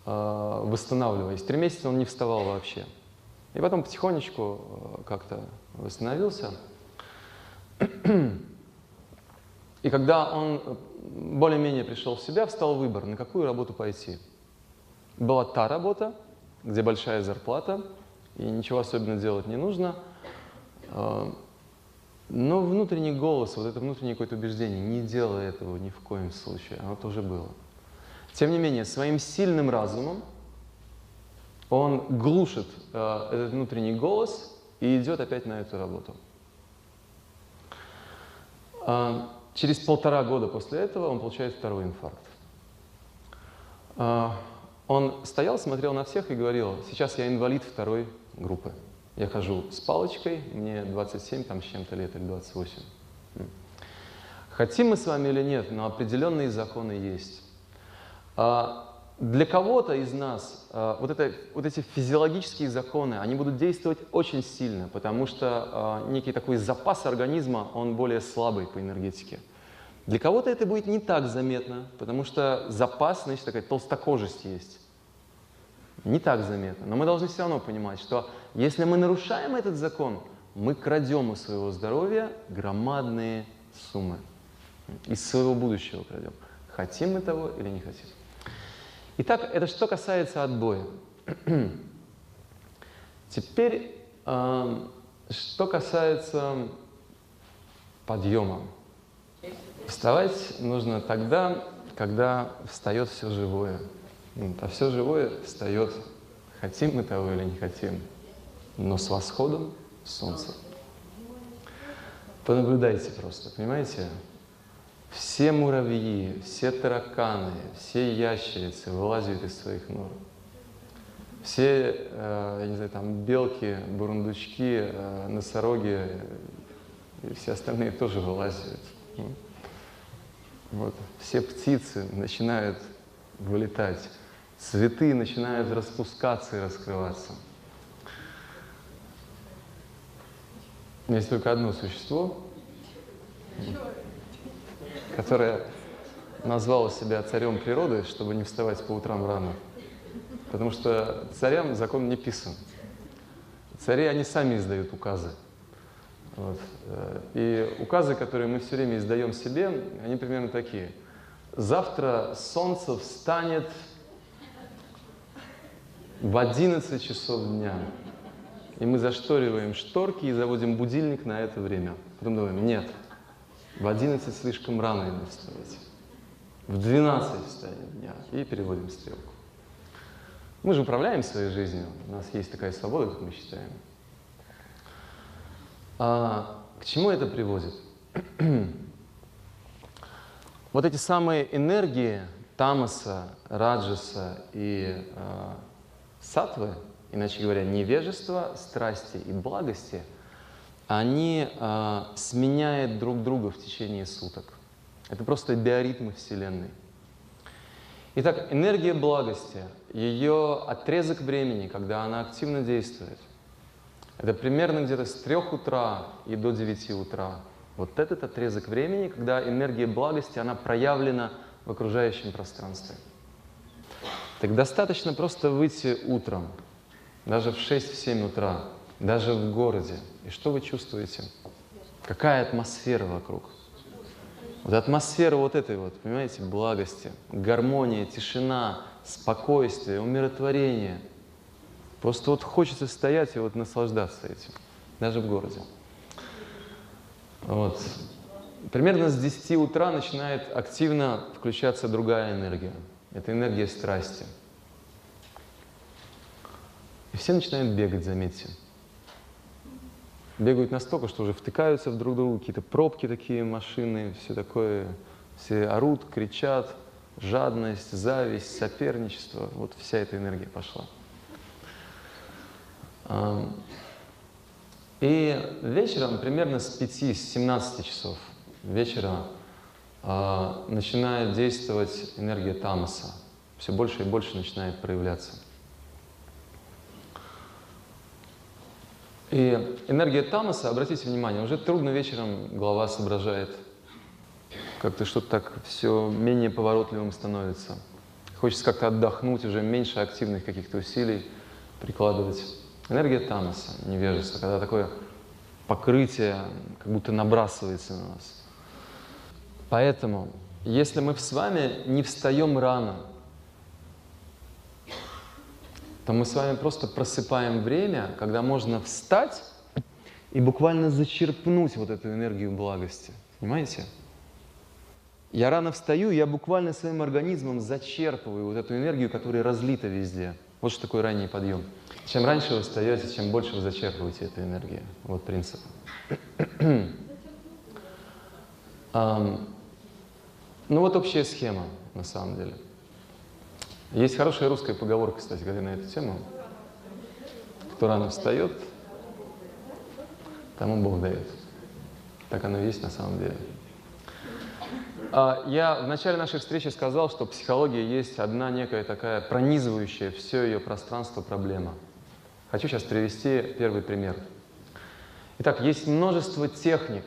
восстанавливаясь, 3 месяца он не вставал вообще. И потом потихонечку как-то восстановился. И когда он более-менее пришел в себя, встал выбор, на какую работу пойти. Была та работа, где большая зарплата, и ничего особенно делать не нужно. Но внутренний голос, вот это внутреннее какое-то убеждение, не делай этого ни в коем случае, оно тоже было. Тем не менее, своим сильным разумом он глушит этот внутренний голос и идет опять на эту работу. Через 1,5 года после этого он получает второй инфаркт. Он стоял, смотрел на всех и говорил: сейчас я инвалид 2-й группы. Я хожу с палочкой, мне 27 там, с чем-то лет или 28. Хотим мы с вами или нет, но определенные законы есть. Для кого-то из нас вот эти физиологические законы, они будут действовать очень сильно, потому что некий такой запас организма, он более слабый по энергетике. Для кого-то это будет не так заметно, потому что запас, значит, такая толстокожесть есть. Не так заметно. Но мы должны все равно понимать, что если мы нарушаем этот закон, мы крадем у своего здоровья громадные суммы. Из своего будущего крадем. Хотим мы того или не хотим. Итак, это что касается отбоя. Теперь, что касается подъема. Вставать нужно тогда, когда встает все живое. А все живое встает, хотим мы того или не хотим, но с восходом солнца. Понаблюдайте просто, понимаете? Все муравьи, все тараканы, все ящерицы вылазят из своих нор. Все, я не знаю, там белки, бурундучки, носороги и все остальные тоже вылазят. Вот. Все птицы начинают вылетать, цветы начинают распускаться и раскрываться. Есть только одно существо, которое назвало себя царем природы, чтобы не вставать по утрам рано. Потому что царям закон не писан. Цари, они сами издают указы. Вот. И указы, которые мы все время издаем себе, они примерно такие. Завтра солнце встанет в 11 часов дня. И мы зашториваем шторки и заводим будильник на это время. Потом думаем: нет, в 11 слишком рано ему вставать. В 12 встанет дня. И переводим стрелку. Мы же управляем своей жизнью. У нас есть такая свобода, как мы считаем. К чему это приводит? Вот эти самые энергии тамаса, раджаса и саттвы, иначе говоря, невежества, страсти и благости, они сменяют друг друга в течение суток. Это просто биоритмы Вселенной. Итак, энергия благости, ее отрезок времени, когда она активно действует, это примерно где-то с 3 утра и до 9 утра. Вот этот отрезок времени, когда энергия благости, она проявлена в окружающем пространстве. Так достаточно просто выйти утром, даже в 6-7 утра, даже в городе. И что вы чувствуете? Какая атмосфера вокруг? Вот атмосфера вот этой вот, понимаете, благости, гармония, тишина, спокойствие, умиротворение. Просто вот хочется стоять и вот наслаждаться этим, даже в городе. Вот. Примерно с 10 утра начинает активно включаться другая энергия. Это энергия страсти. И все начинают бегать, заметьте. Бегают настолько, что уже втыкаются в друг друга, какие-то пробки такие, машины, все такое. Все орут, кричат, жадность, зависть, соперничество. Вот вся эта энергия пошла. И вечером, примерно с 5-17 часов вечера, начинает действовать энергия тамаса. Все больше и больше начинает проявляться. И энергия тамаса, обратите внимание, уже трудно вечером, голова соображает. Как-то что-то так все менее поворотливым становится. Хочется как-то отдохнуть, уже меньше активных каких-то усилий прикладывать. Энергия тамаса, невежества, когда такое покрытие как будто набрасывается на нас. Поэтому, если мы с вами не встаем рано, то мы с вами просто просыпаем время, когда можно встать и буквально зачерпнуть вот эту энергию благости. Понимаете? Я рано встаю, я буквально своим организмом зачерпываю вот эту энергию, которая разлита везде. Вот что такое ранний подъем. Чем раньше вы встаете, чем больше вы зачерпываете эту энергию. Вот принцип. Ну вот общая схема, на самом деле. Есть хорошая русская поговорка, кстати, говоря, на эту тему. Кто рано встает, тому Бог дает. Так оно и есть на самом деле. Я в начале нашей встречи сказал, что психология есть одна некая такая пронизывающая все ее пространство проблема. Хочу сейчас привести первый пример. Итак, есть множество техник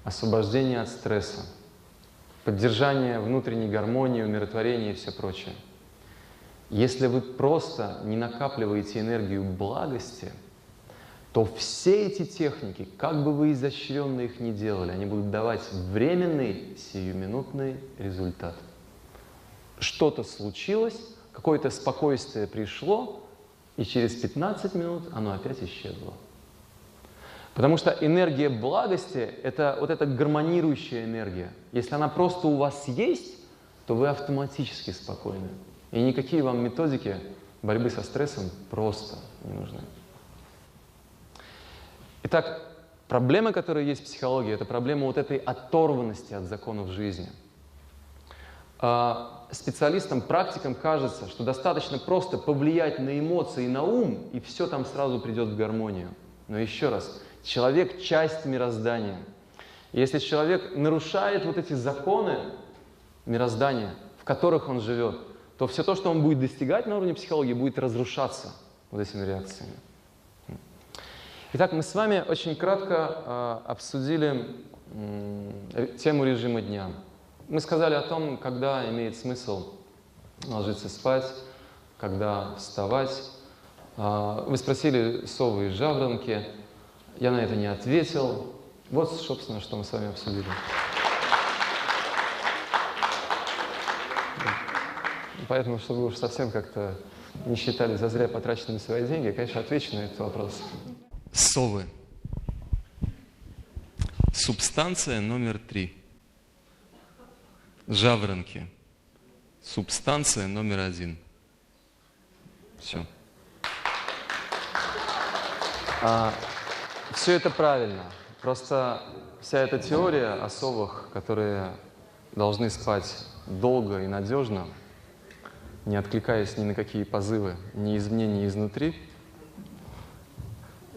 освобождения от стресса, поддержания внутренней гармонии, умиротворения и все прочее. Если вы просто не накапливаете энергию благости, то все эти техники, как бы вы изощренно их ни делали, они будут давать временный, сиюминутный результат. Что-то случилось, какое-то спокойствие пришло, и через 15 минут оно опять исчезло. Потому что энергия благости – это вот эта гармонирующая энергия. Если она просто у вас есть, то вы автоматически спокойны. И никакие вам методики борьбы со стрессом просто не нужны. Итак, проблема, которая есть в психологии, это проблема вот этой оторванности от законов жизни. Специалистам, практикам кажется, что достаточно просто повлиять на эмоции и на ум, и все там сразу придет в гармонию. Но еще раз, человек – часть мироздания. И если человек нарушает вот эти законы мироздания, в которых он живет, то все то, что он будет достигать на уровне психологии, будет разрушаться вот этими реакциями. Итак, мы с вами очень кратко обсудили тему режима дня. Мы сказали о том, когда имеет смысл ложиться спать, когда вставать. Вы спросили совы и жаворонки. Я на это не ответил. Вот, собственно, что мы с вами обсудили. Поэтому, чтобы вы уж совсем как-то не считали за зря потраченными свои деньги, я, конечно, отвечу на этот вопрос. Совы. Субстанция номер 3. Жаворонки. Субстанция номер 1. Все. Все это правильно. Просто вся эта теория о совах, которые должны спать долго и надежно, не откликаясь ни на какие позывы, ни извне, ни изнутри,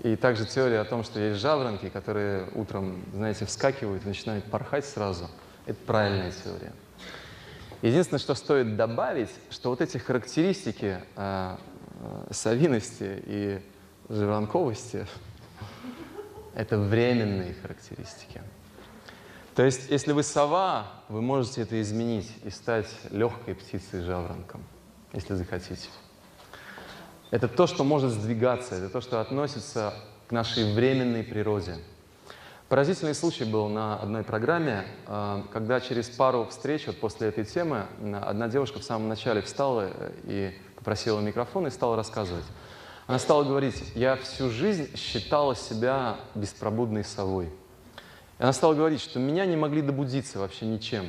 И также теория о том, что есть жаворонки, которые утром, знаете, вскакивают и начинают порхать сразу. Это правильная теория. Единственное, что стоит добавить, что вот эти характеристики совиности и жаворонковости — это временные характеристики. То есть, если вы сова, вы можете это изменить и стать легкой птицей-жаворонком, если захотите. Это то, что может сдвигаться, это то, что относится к нашей временной природе. Поразительный случай был на одной программе, когда через пару встреч вот после этой темы одна девушка в самом начале встала и попросила микрофон и стала рассказывать. Она стала говорить: «Я всю жизнь считала себя беспробудной совой». И она стала говорить, что меня не могли добудиться вообще ничем.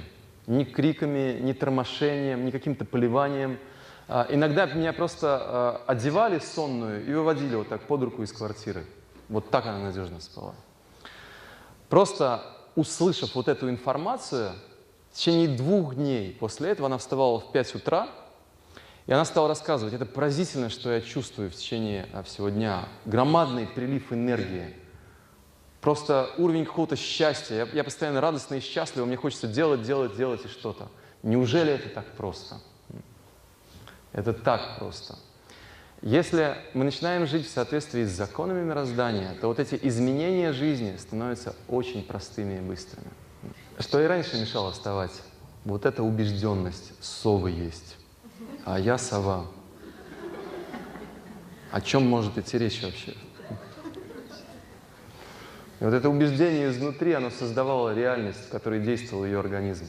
Ни криками, ни тормошением, ни каким-то поливанием. Иногда меня просто одевали сонную и выводили вот так под руку из квартиры. Вот так она надежно спала. Просто услышав вот эту информацию, в течение 2 дней после этого она вставала в 5 утра, и она стала рассказывать: это поразительно, что я чувствую в течение всего дня. Громадный прилив энергии. Просто уровень какого-то счастья. Я постоянно радостный и счастлив, мне хочется делать и что-то. Неужели это так просто? Это так просто. Если мы начинаем жить в соответствии с законами мироздания, то вот эти изменения жизни становятся очень простыми и быстрыми. Что и раньше мешало вставать? Вот эта убежденность: совы есть, а я сова. О чем может идти речь вообще? И вот это убеждение изнутри, оно создавало реальность, в которой действовал ее организм.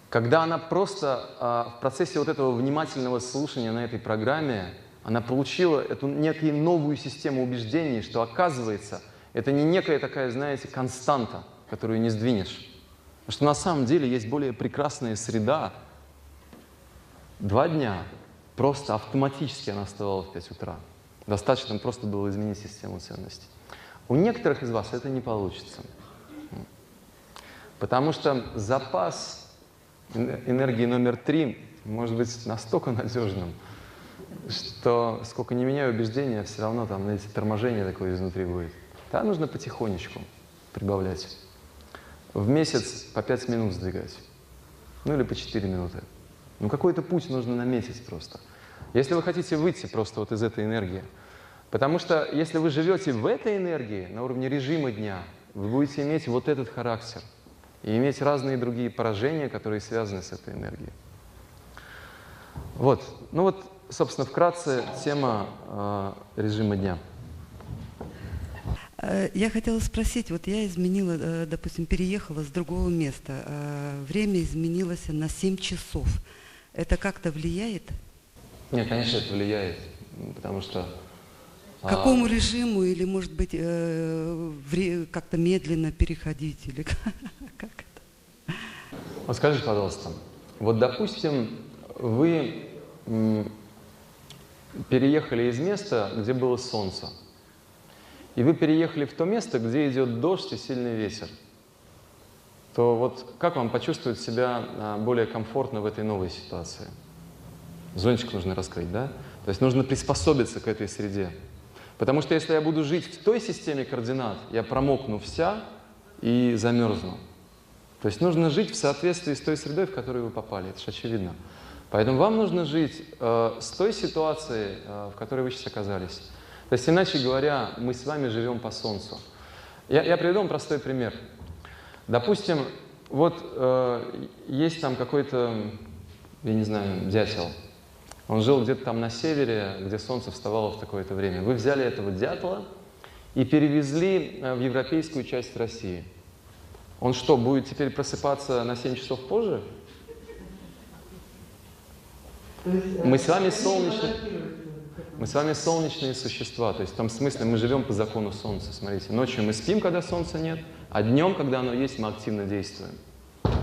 Когда она просто в процессе вот этого внимательного слушания на этой программе, она получила эту некую новую систему убеждений, что, оказывается, это не некая такая, знаете, константа, которую не сдвинешь. Потому что на самом деле есть более прекрасная среда. 2 дня просто автоматически она вставала в 5 утра. Достаточно просто было изменить систему ценностей. У некоторых из вас это не получится. Потому что запас энергии номер 3 может быть настолько надежным, что сколько не меняю убеждения, все равно там, знаете, торможение такое изнутри будет. Да, нужно потихонечку прибавлять. В месяц по 5 минут сдвигать. Ну или по 4 минуты. Ну какой-то путь нужно наметить просто. Если вы хотите выйти просто вот из этой энергии. Потому что если вы живете в этой энергии, на уровне режима дня, вы будете иметь вот этот характер. И иметь разные другие поражения, которые связаны с этой энергией. Вот. Ну вот, собственно, вкратце тема режима дня. Я хотела спросить, вот я изменила, допустим, переехала с другого места, время изменилось на 7 часов. Это как-то влияет? Нет, конечно, это влияет, потому что... К какому режиму, или, может быть, как-то медленно переходить, или как это? Вот скажите, пожалуйста, вот, допустим, вы переехали из места, где было солнце, и вы переехали в то место, где идет дождь и сильный ветер, то вот как вам почувствовать себя более комфортно в этой новой ситуации? Зонтик нужно раскрыть, да? То есть нужно приспособиться к этой среде. Потому что если я буду жить в той системе координат, я промокну вся и замерзну. То есть нужно жить в соответствии с той средой, в которую вы попали. Это же очевидно. Поэтому вам нужно жить с той ситуацией, в которой вы сейчас оказались. То есть, иначе говоря, мы с вами живем по Солнцу. Я приведу вам простой пример. Допустим, вот есть там какой-то, я не знаю, дятел. Он жил где-то там на севере, где солнце вставало в такое-то время. Вы взяли этого дятла и перевезли в европейскую часть России. Он что, будет теперь просыпаться на 7 часов позже? Мы с вами солнечные существа. То есть в том смысле мы живем по закону Солнца. Смотрите, ночью мы спим, когда Солнца нет, а днем, когда оно есть, мы активно действуем.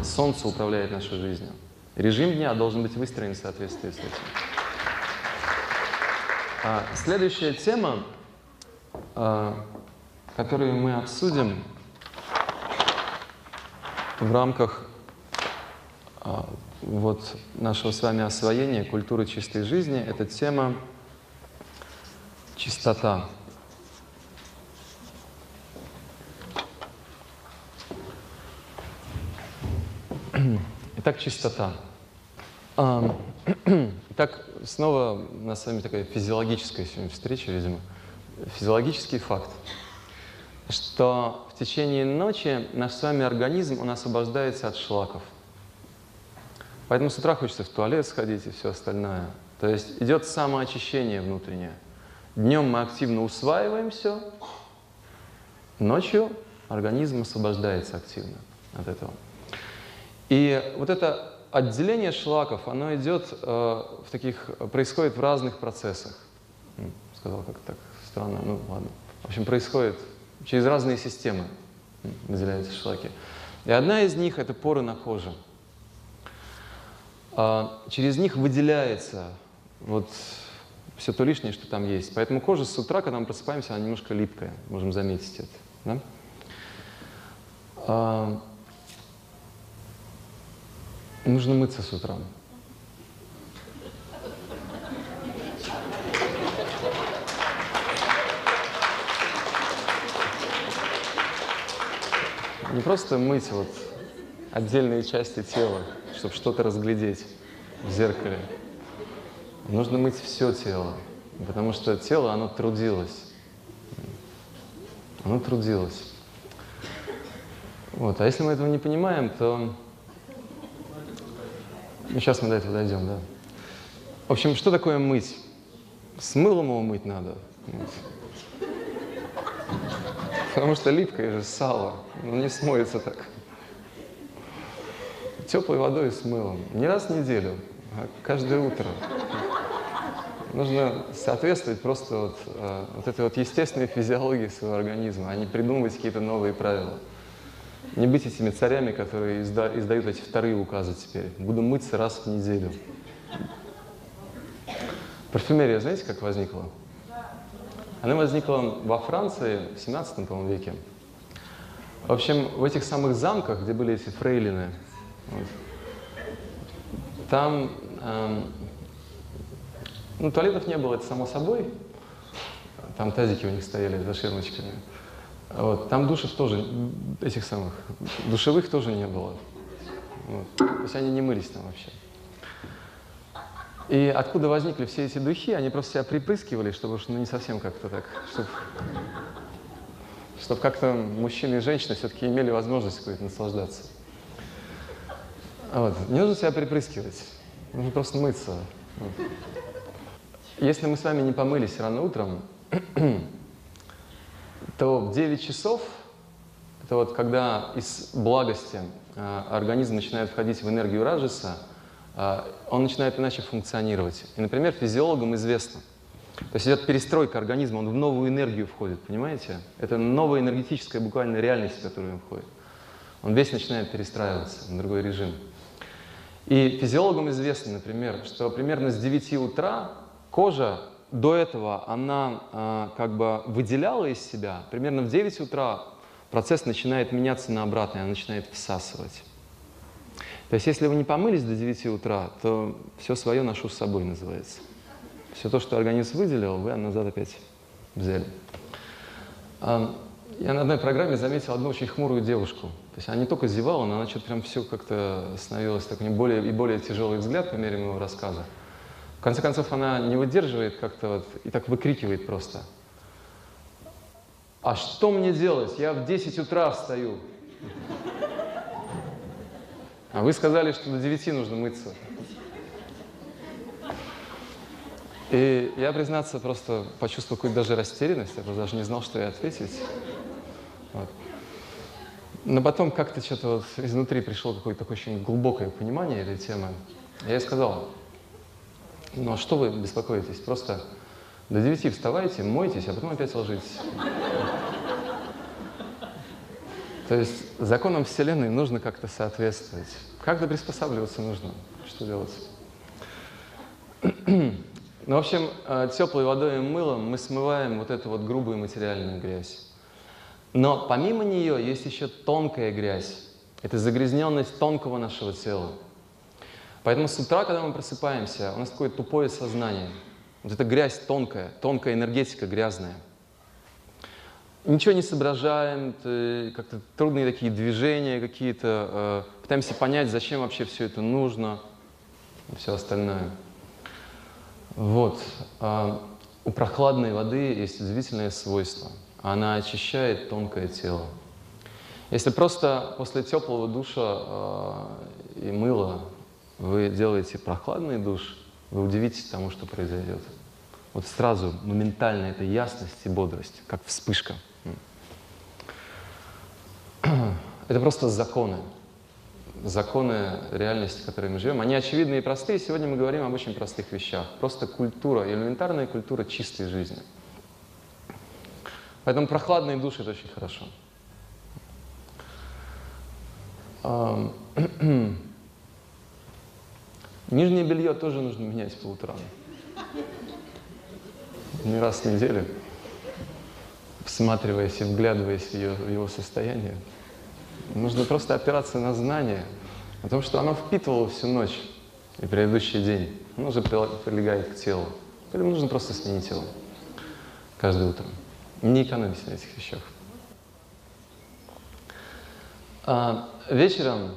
Солнце управляет нашей жизнью. Режим дня должен быть выстроен в соответствии с этим. Следующая тема, которую мы обсудим в рамках вот нашего с вами освоения культуры чистой жизни, это тема чистота. Итак, чистота. Итак, снова у нас с вами такая физиологическая сегодня встреча, видимо. Физиологический факт, что в течение ночи наш с вами организм, он освобождается от шлаков. Поэтому с утра хочется в туалет сходить и все остальное. То есть идет самоочищение внутреннее. Днем мы активно усваиваем все, ночью организм освобождается активно от этого. И вот это отделение шлаков, оно идет происходит в разных процессах. Сказал как-то так странно, ну ладно. В общем, происходит через разные системы, выделяются шлаки. И одна из них — это поры на коже. Через них выделяется вот все то лишнее, что там есть. Поэтому кожа с утра, когда мы просыпаемся, она немножко липкая, можем заметить это. Да? Нужно мыться с утра. Не просто мыть вот отдельные части тела, чтобы что-то разглядеть в зеркале. Нужно мыть все тело, потому что тело, оно трудилось. Оно трудилось. Вот. А если мы этого не понимаем, то... Ну, сейчас мы до этого дойдем, да. В общем, что такое мыть? С мылом его мыть надо. Потому что липкое же сало, оно не смоется так. Теплой водой и с мылом. Не раз в неделю, а каждое утро. Нужно соответствовать просто вот этой вот естественной физиологии своего организма, а не придумывать какие-то новые правила. Не быть этими царями, которые издают эти вторые указы теперь. Буду мыться раз в неделю. Парфюмерия, знаете, как возникла? Она возникла во Франции в 17 по-моему, веке. В общем, в этих самых замках, где были эти фрейлины, вот, там туалетов не было, это само собой. Там тазики у них стояли за ширмочками. Вот, там душев тоже, этих самых, душевых тоже не было. Вот. То есть они не мылись там вообще. И откуда возникли все эти духи, они просто себя припрыскивали, чтобы не совсем как-то так, чтобы как-то мужчины и женщины все-таки имели возможность какой-то наслаждаться. Вот. Не нужно себя припрыскивать, нужно просто мыться. Вот. Если мы с вами не помылись рано утром, то в 9 часов, это вот когда из благости организм начинает входить в энергию раджаса, он начинает иначе функционировать. И, например, физиологам известно. То есть идет перестройка организма, он в новую энергию входит, понимаете? Это новая энергетическая буквально реальность, в которую он входит. Он весь начинает перестраиваться на другой режим. И физиологам известно, например, что примерно с 9 утра кожа до этого, она как бы выделяла из себя. Примерно в 9 утра процесс начинает меняться на обратный, она начинает всасывать. То есть если вы не помылись до 9 утра, то все свое ношу с собой, называется. Все то, что организм выделил, вы назад опять взяли. Я на одной программе заметил одну очень хмурую девушку. То есть она не только зевала, но она что-то прям все как-то становилось такой более и более тяжелый взгляд по мере моего рассказа. В конце концов, она не выдерживает как-то вот и так выкрикивает просто. А что мне делать? Я в 10 утра встаю. А вы сказали, что до 9 нужно мыться. И я, признаться, просто почувствовал какую-то даже растерянность. Я просто даже не знал, что ей ответить. Вот. Но потом как-то что-то вот изнутри пришло какое-то такое очень глубокое понимание этой темы. Я ей сказал: ну а что вы беспокоитесь? Просто до 9 вставайте, мойтесь, а потом опять ложитесь. То есть законам Вселенной нужно как-то соответствовать. Как-то приспосабливаться нужно. Что делать? Ну, в общем, теплой водой и мылом мы смываем вот эту вот грубую материальную грязь. Но помимо нее есть еще тонкая грязь. Это загрязненность тонкого нашего тела. Поэтому с утра, когда мы просыпаемся, у нас такое тупое сознание. Вот эта грязь тонкая, тонкая энергетика грязная. ничего не соображаем, как-то трудные такие движения какие-то, пытаемся понять, зачем вообще все это нужно и все остальное. Вот. У прохладной воды есть удивительное свойство. Она очищает тонкое тело. Если просто после теплого душа и мыла вы делаете прохладный душ, вы удивитесь тому, что произойдет. Вот сразу, моментально это ясность и бодрость, как вспышка. Это просто законы. Законы реальности, в которой мы живем. Они очевидны и простые. Сегодня мы говорим об очень простых вещах. Просто культура, элементарная культура чистой жизни. Поэтому прохладный душ — это очень хорошо. Нижнее белье тоже нужно менять по утрам. Не раз в неделю, всматриваясь и вглядываясь в его состояние. Нужно просто опираться на знание о том, что оно впитывало всю ночь и предыдущий день. Оно уже прилегает к телу. Поэтому нужно просто сменить его каждое утро. Не экономьте на этих вещах. Вечером,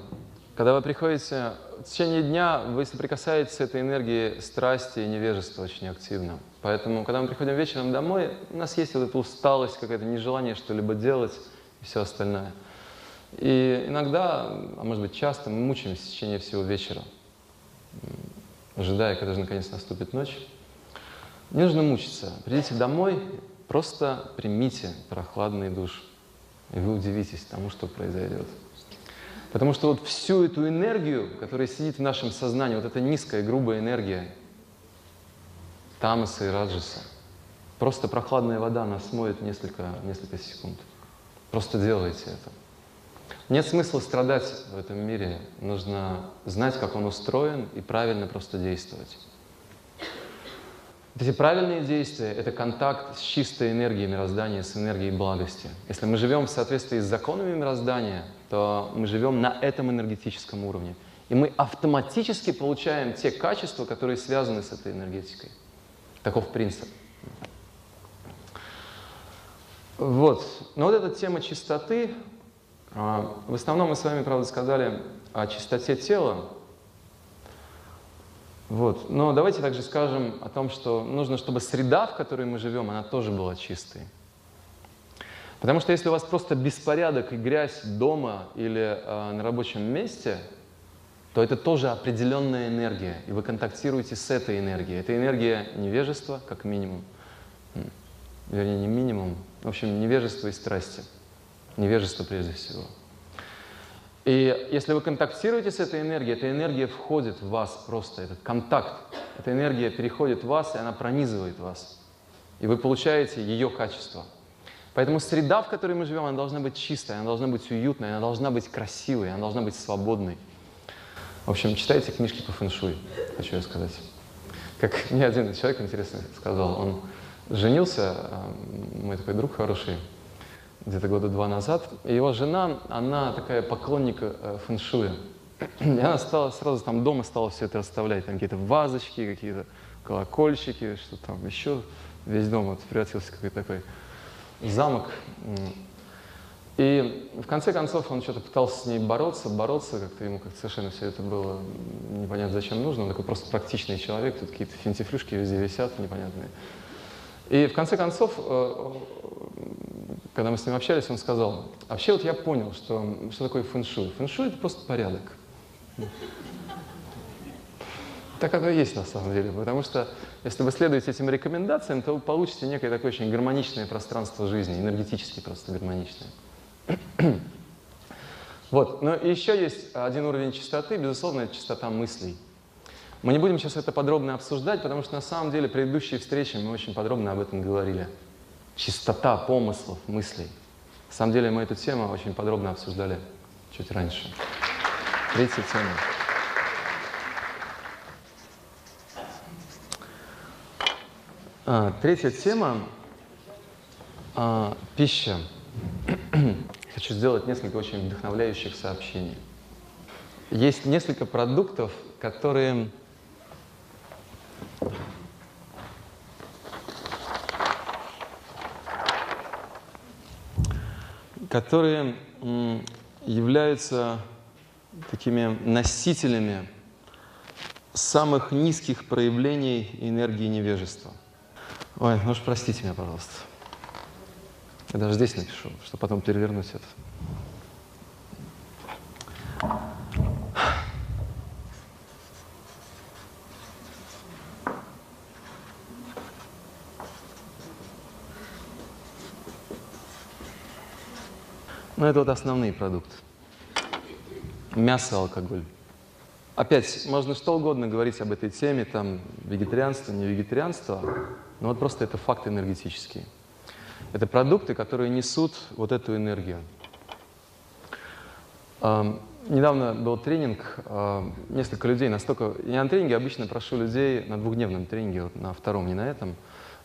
когда вы приходите, в течение дня вы соприкасаетесь с этой энергией страсти и невежества очень активно. Поэтому, когда мы приходим вечером домой, у нас есть вот эта усталость, какое-то нежелание что-либо делать и все остальное. И иногда, а может быть часто, мы мучаемся в течение всего вечера, ожидая, когда же наконец наступит ночь. Не нужно мучиться. Придите домой, просто примите прохладный душ, и вы удивитесь тому, что произойдет. Потому что вот всю эту энергию, которая сидит в нашем сознании, вот эта низкая, грубая энергия тамаса и раджаса, просто прохладная вода, она смоет несколько секунд. Просто делайте это. Нет смысла страдать в этом мире. Нужно знать, как он устроен, и правильно просто действовать. Эти правильные действия — это контакт с чистой энергией мироздания, с энергией благости. Если мы живем в соответствии с законами мироздания, то мы живем на этом энергетическом уровне. И мы автоматически получаем те качества, которые связаны с этой энергетикой. Таков принцип. Вот. Но вот эта тема чистоты, в основном мы с вами, правда, сказали о чистоте тела. Вот. Но давайте также скажем о том, что нужно, чтобы среда, в которой мы живем, она тоже была чистой. Потому что если у вас просто беспорядок и грязь дома или на рабочем месте, то это тоже определенная энергия, и вы контактируете с этой энергией. Это энергия невежества, как минимум. Вернее, не минимум. В общем, невежество и страсти. Невежество прежде всего. И если вы контактируете с этой энергией, эта энергия входит в вас просто, этот контакт. Эта энергия переходит в вас, и она пронизывает вас. И вы получаете ее качество. Поэтому среда, в которой мы живем, она должна быть чистой, она должна быть уютной, она должна быть красивой, она должна быть свободной. В общем, читайте книжки по фэн-шуй, хочу я сказать. Как мне один человек интересно сказал, он женился, мой такой друг хороший, где-то года 2 назад, и его жена, она такая поклонник фэн-шуя. И она сразу там дома стала все это расставлять, там какие-то вазочки, какие-то колокольчики, что там еще, весь дом вот превратился в какой-то такой замок. И в конце концов он что-то пытался с ней бороться, как-то ему как-то совершенно все это было непонятно зачем нужно, он такой просто практичный человек, тут какие-то финтифлюшки везде висят непонятные. И в конце концов, когда мы с ним общались, он сказал: вообще вот я понял, что такое фэн-шуй. Фэн-шуй — это просто порядок. Так оно и есть на самом деле, потому что если вы следуете этим рекомендациям, то вы получите некое такое очень гармоничное пространство жизни, энергетически просто гармоничное. Вот. Но еще есть один уровень чистоты, безусловно, это чистота мыслей. Мы не будем сейчас это подробно обсуждать, потому что на самом деле предыдущие встречи мы очень подробно об этом говорили. Чистота помыслов, мыслей. На самом деле мы эту тему очень подробно обсуждали чуть раньше. Третья тема. Третья тема – пища. Хочу сделать несколько очень вдохновляющих сообщений. Есть несколько продуктов, которые которые являются такими носителями самых низких проявлений энергии невежества. Ой, ну уж простите меня, пожалуйста. Я даже здесь напишу, чтобы потом перевернуть это. Ну, это вот основные продукты. Мясо, алкоголь. Опять, можно что угодно говорить об этой теме, там, вегетарианство, не вегетарианство, но вот просто это факты энергетические. Это продукты, которые несут вот эту энергию. Недавно был тренинг, несколько людей настолько... Я на тренинге обычно прошу людей, на двухдневном тренинге, вот на втором, не на этом,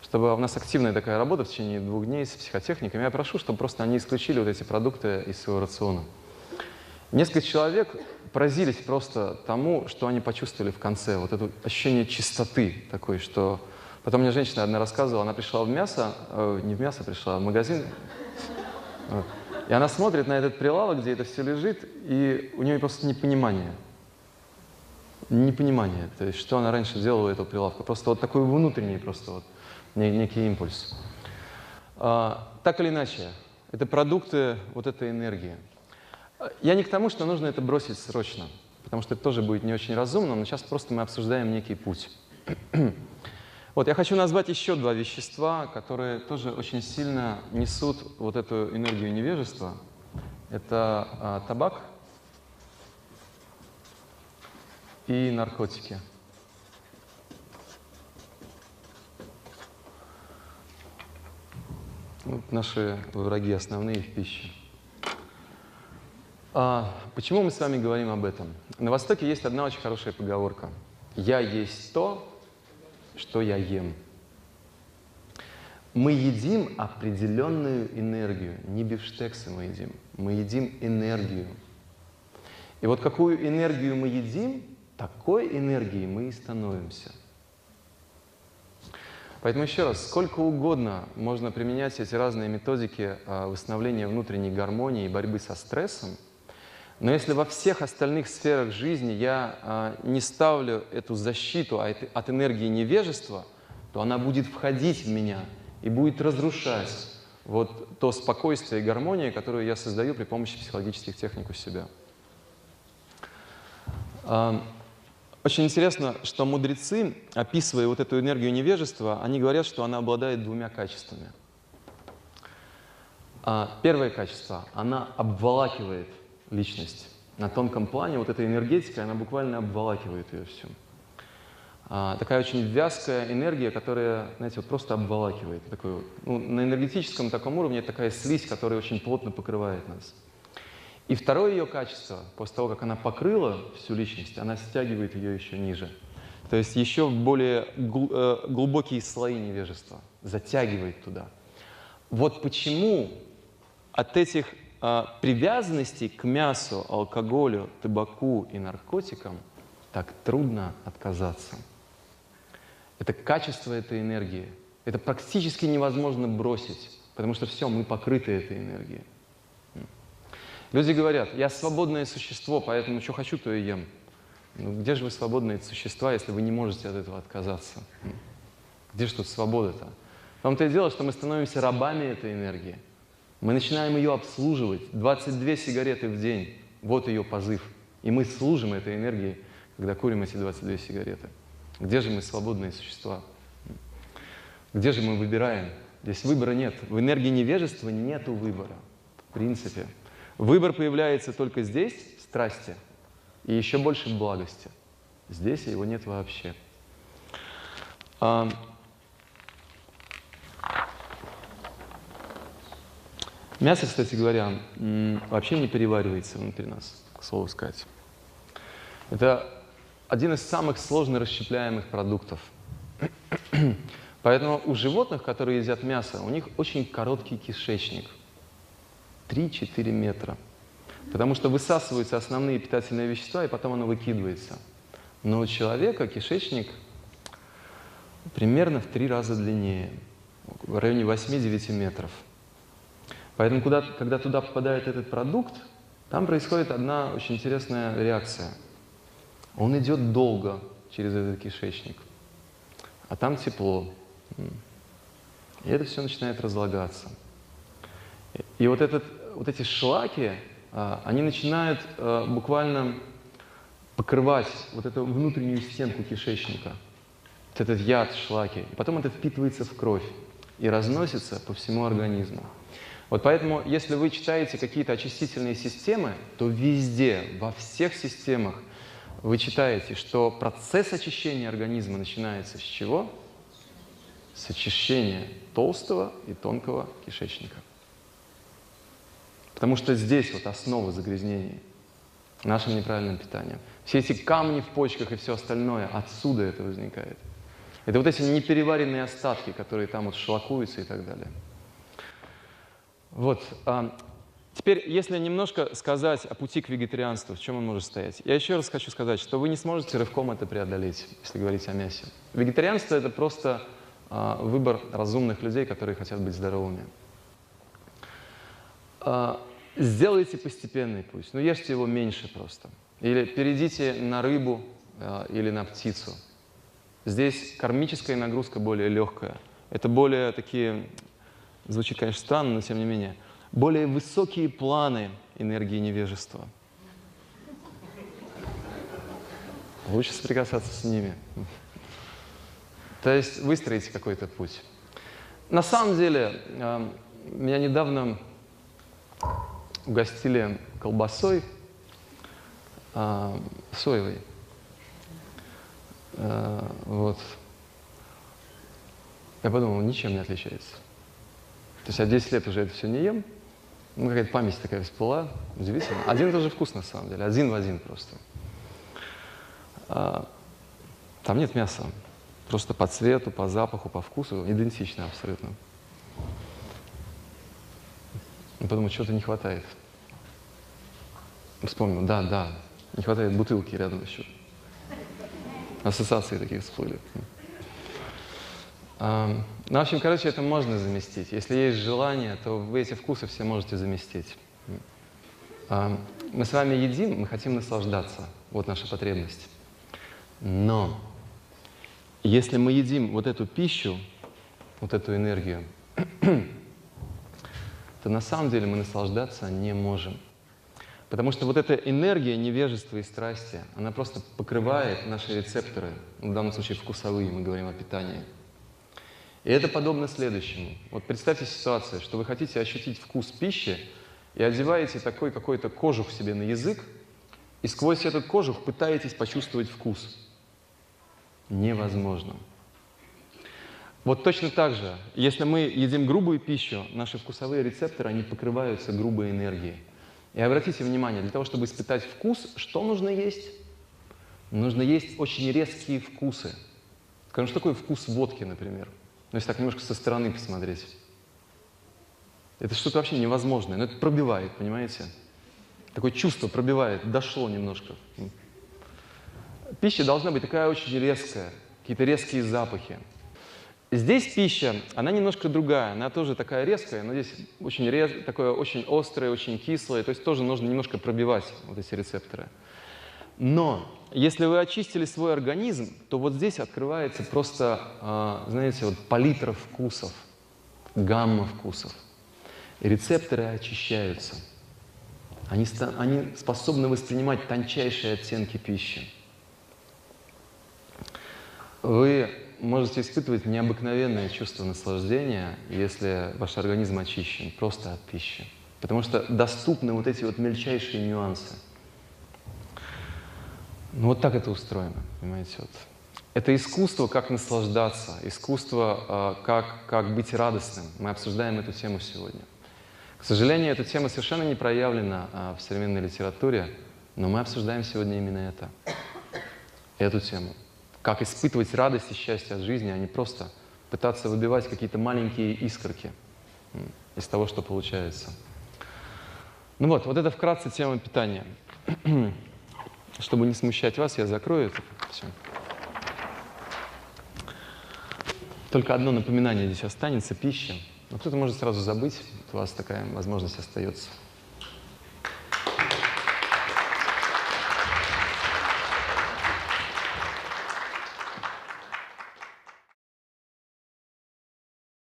чтобы у нас активная такая работа в течение 2 дней с психотехниками. Я прошу, чтобы просто они исключили вот эти продукты из своего рациона. Несколько человек поразились просто тому, что они почувствовали в конце. Вот это ощущение чистоты такой, что... Потом мне женщина одна рассказывала, она пришла в мясо, не в мясо пришла, а в магазин. Вот. И она смотрит на этот прилавок, где это все лежит, и у нее просто непонимание. Непонимание, то есть что она раньше делала у этого прилавка. Просто вот такой внутренний просто вот некий импульс. Так или иначе, это продукты вот этой энергии. Я не к тому, что нужно это бросить срочно, потому что это тоже будет не очень разумно, но сейчас просто мы обсуждаем некий путь. Вот, я хочу назвать еще 2 вещества, которые тоже очень сильно несут вот эту энергию невежества. Это табак и наркотики. Вот наши враги основные в пище. Почему мы с вами говорим об этом? На Востоке есть одна очень хорошая поговорка. «Я есть то, что я ем». Мы едим определенную энергию, не бифштексы мы едим энергию. И вот какую энергию мы едим, такой энергией мы и становимся. Поэтому еще раз, сколько угодно можно применять эти разные методики восстановления внутренней гармонии и борьбы со стрессом, но если во всех остальных сферах жизни я не ставлю эту защиту от энергии невежества, то она будет входить в меня и будет разрушать вот то спокойствие и гармонию, которую я создаю при помощи психологических техник у себя. Очень интересно, что мудрецы, описывая вот эту энергию невежества, они говорят, что она обладает 2 качествами. Первое качество – она обволакивает личность. На тонком плане вот эта энергетика, она буквально обволакивает ее всю. Такая очень вязкая энергия, которая, знаете, вот просто обволакивает. Такой, на энергетическом таком уровне это такая слизь, которая очень плотно покрывает нас. И второе ее качество, после того, как она покрыла всю личность, она стягивает ее еще ниже. То есть еще в более глубокие слои невежества, затягивает туда. Вот почему от этих привязанностей к мясу, алкоголю, табаку и наркотикам так трудно отказаться. Это качество этой энергии. Это практически невозможно бросить, потому что все, мы покрыты этой энергией. Люди говорят, я свободное существо, поэтому что хочу, то и ем. Ну, где же вы свободные существа, если вы не можете от этого отказаться? Где же тут свобода-то? В том-то и дело, что мы становимся рабами этой энергии. Мы начинаем ее обслуживать. 22 сигареты в день. Вот ее позыв. И мы служим этой энергией, когда курим эти 22 сигареты. Где же мы свободные существа? Где же мы выбираем? Здесь выбора нет. В энергии невежества нету выбора. В принципе. Выбор появляется только здесь, в страсти, и еще больше в благости. Здесь его нет вообще. Мясо, кстати говоря, вообще не переваривается внутри нас, к слову сказать. Это один из самых сложно расщепляемых продуктов. Поэтому у животных, которые едят мясо, у них очень короткий кишечник. 3-4 метра. Потому что высасываются основные питательные вещества, и потом оно выкидывается. Но у человека кишечник примерно в 3 раза длиннее, в районе 8-9 метров. Поэтому, когда туда попадает этот продукт, там происходит одна очень интересная реакция. Он идет долго через этот кишечник, а там тепло. И это все начинает разлагаться. И вот эти шлаки, они начинают буквально покрывать вот эту внутреннюю стенку кишечника. Вот этот яд, шлаки. И потом это впитывается в кровь и разносится по всему организму. Вот поэтому, если вы читаете какие-то очистительные системы, то везде, во всех системах вы читаете, что процесс очищения организма начинается с чего? С очищения толстого и тонкого кишечника. Потому что здесь вот основа загрязнений нашим неправильным питанием. Все эти камни в почках и все остальное, отсюда это возникает. Это вот эти непереваренные остатки, которые там вот шлакуются и так далее. Вот. Теперь, если немножко сказать о пути к вегетарианству, в чем он может стоять. Я еще раз хочу сказать, что вы не сможете рывком это преодолеть, если говорить о мясе. Вегетарианство – это просто выбор разумных людей, которые хотят быть здоровыми. Сделайте постепенный путь, но ешьте его меньше просто. Или перейдите на рыбу или на птицу. Здесь кармическая нагрузка более легкая. Это более такие, звучит, конечно, странно, но тем не менее, более высокие планы энергии невежества. Лучше соприкасаться с ними. То есть выстроите какой-то путь. На самом деле, меня недавно угостили колбасой соевой. Вот. Я подумал, ничем не отличается. То есть я 10 лет уже это все не ем. Ну, какая-то память такая всплыла. Удивительно. Один и тот же вкус, на самом деле. Один в один просто. Там нет мяса. Просто по цвету, по запаху, по вкусу идентично абсолютно. Я подумал, чего-то не хватает. Вспомнил, да, не хватает бутылки рядом еще. Ассоциации такие всплыли. Ну, в общем, короче, это можно заместить. Если есть желание, то вы эти вкусы все можете заместить. Мы с вами едим, мы хотим наслаждаться. Вот наша потребность. Но если мы едим вот эту пищу, вот эту энергию, то на самом деле мы наслаждаться не можем. Потому что вот эта энергия невежества и страсти, она просто покрывает наши рецепторы, в данном случае вкусовые, мы говорим о питании. И это подобно следующему. Вот представьте ситуацию, что вы хотите ощутить вкус пищи и одеваете такой какой-то кожух себе на язык, и сквозь этот кожух пытаетесь почувствовать вкус. Невозможно. Вот точно так же, если мы едим грубую пищу, наши вкусовые рецепторы, они покрываются грубой энергией. И обратите внимание, для того, чтобы испытать вкус, что нужно есть? Нужно есть очень резкие вкусы. Скажем, что такое вкус водки, например? Ну, если так немножко со стороны посмотреть. Это что-то вообще невозможное, но это пробивает, понимаете? Такое чувство пробивает, дошло немножко. Пища должна быть такая очень резкая, какие-то резкие запахи. Здесь пища, она немножко другая, она тоже такая резкая, но здесь такое очень острое, очень кислое, то есть тоже нужно немножко пробивать вот эти рецепторы. Но если вы очистили свой организм, то вот здесь открывается просто, знаете, вот палитра вкусов, гамма вкусов. И рецепторы очищаются. Они способны воспринимать тончайшие оттенки пищи. Вы можете испытывать необыкновенное чувство наслаждения, если ваш организм очищен просто от пищи. Потому что доступны вот эти вот мельчайшие нюансы. Ну вот так это устроено, понимаете? Вот. Это искусство, как наслаждаться, искусство, как быть радостным. Мы обсуждаем эту тему сегодня. К сожалению, эта тема совершенно не проявлена в современной литературе, но мы обсуждаем сегодня именно эту тему. Как испытывать радость и счастье от жизни, а не просто пытаться выбивать какие-то маленькие искорки из того, что получается. Ну вот это вкратце тема питания. Чтобы не смущать вас, я закрою это все. Только одно напоминание здесь останется: пища Но кто-то может сразу забыть, у вас такая возможность остается.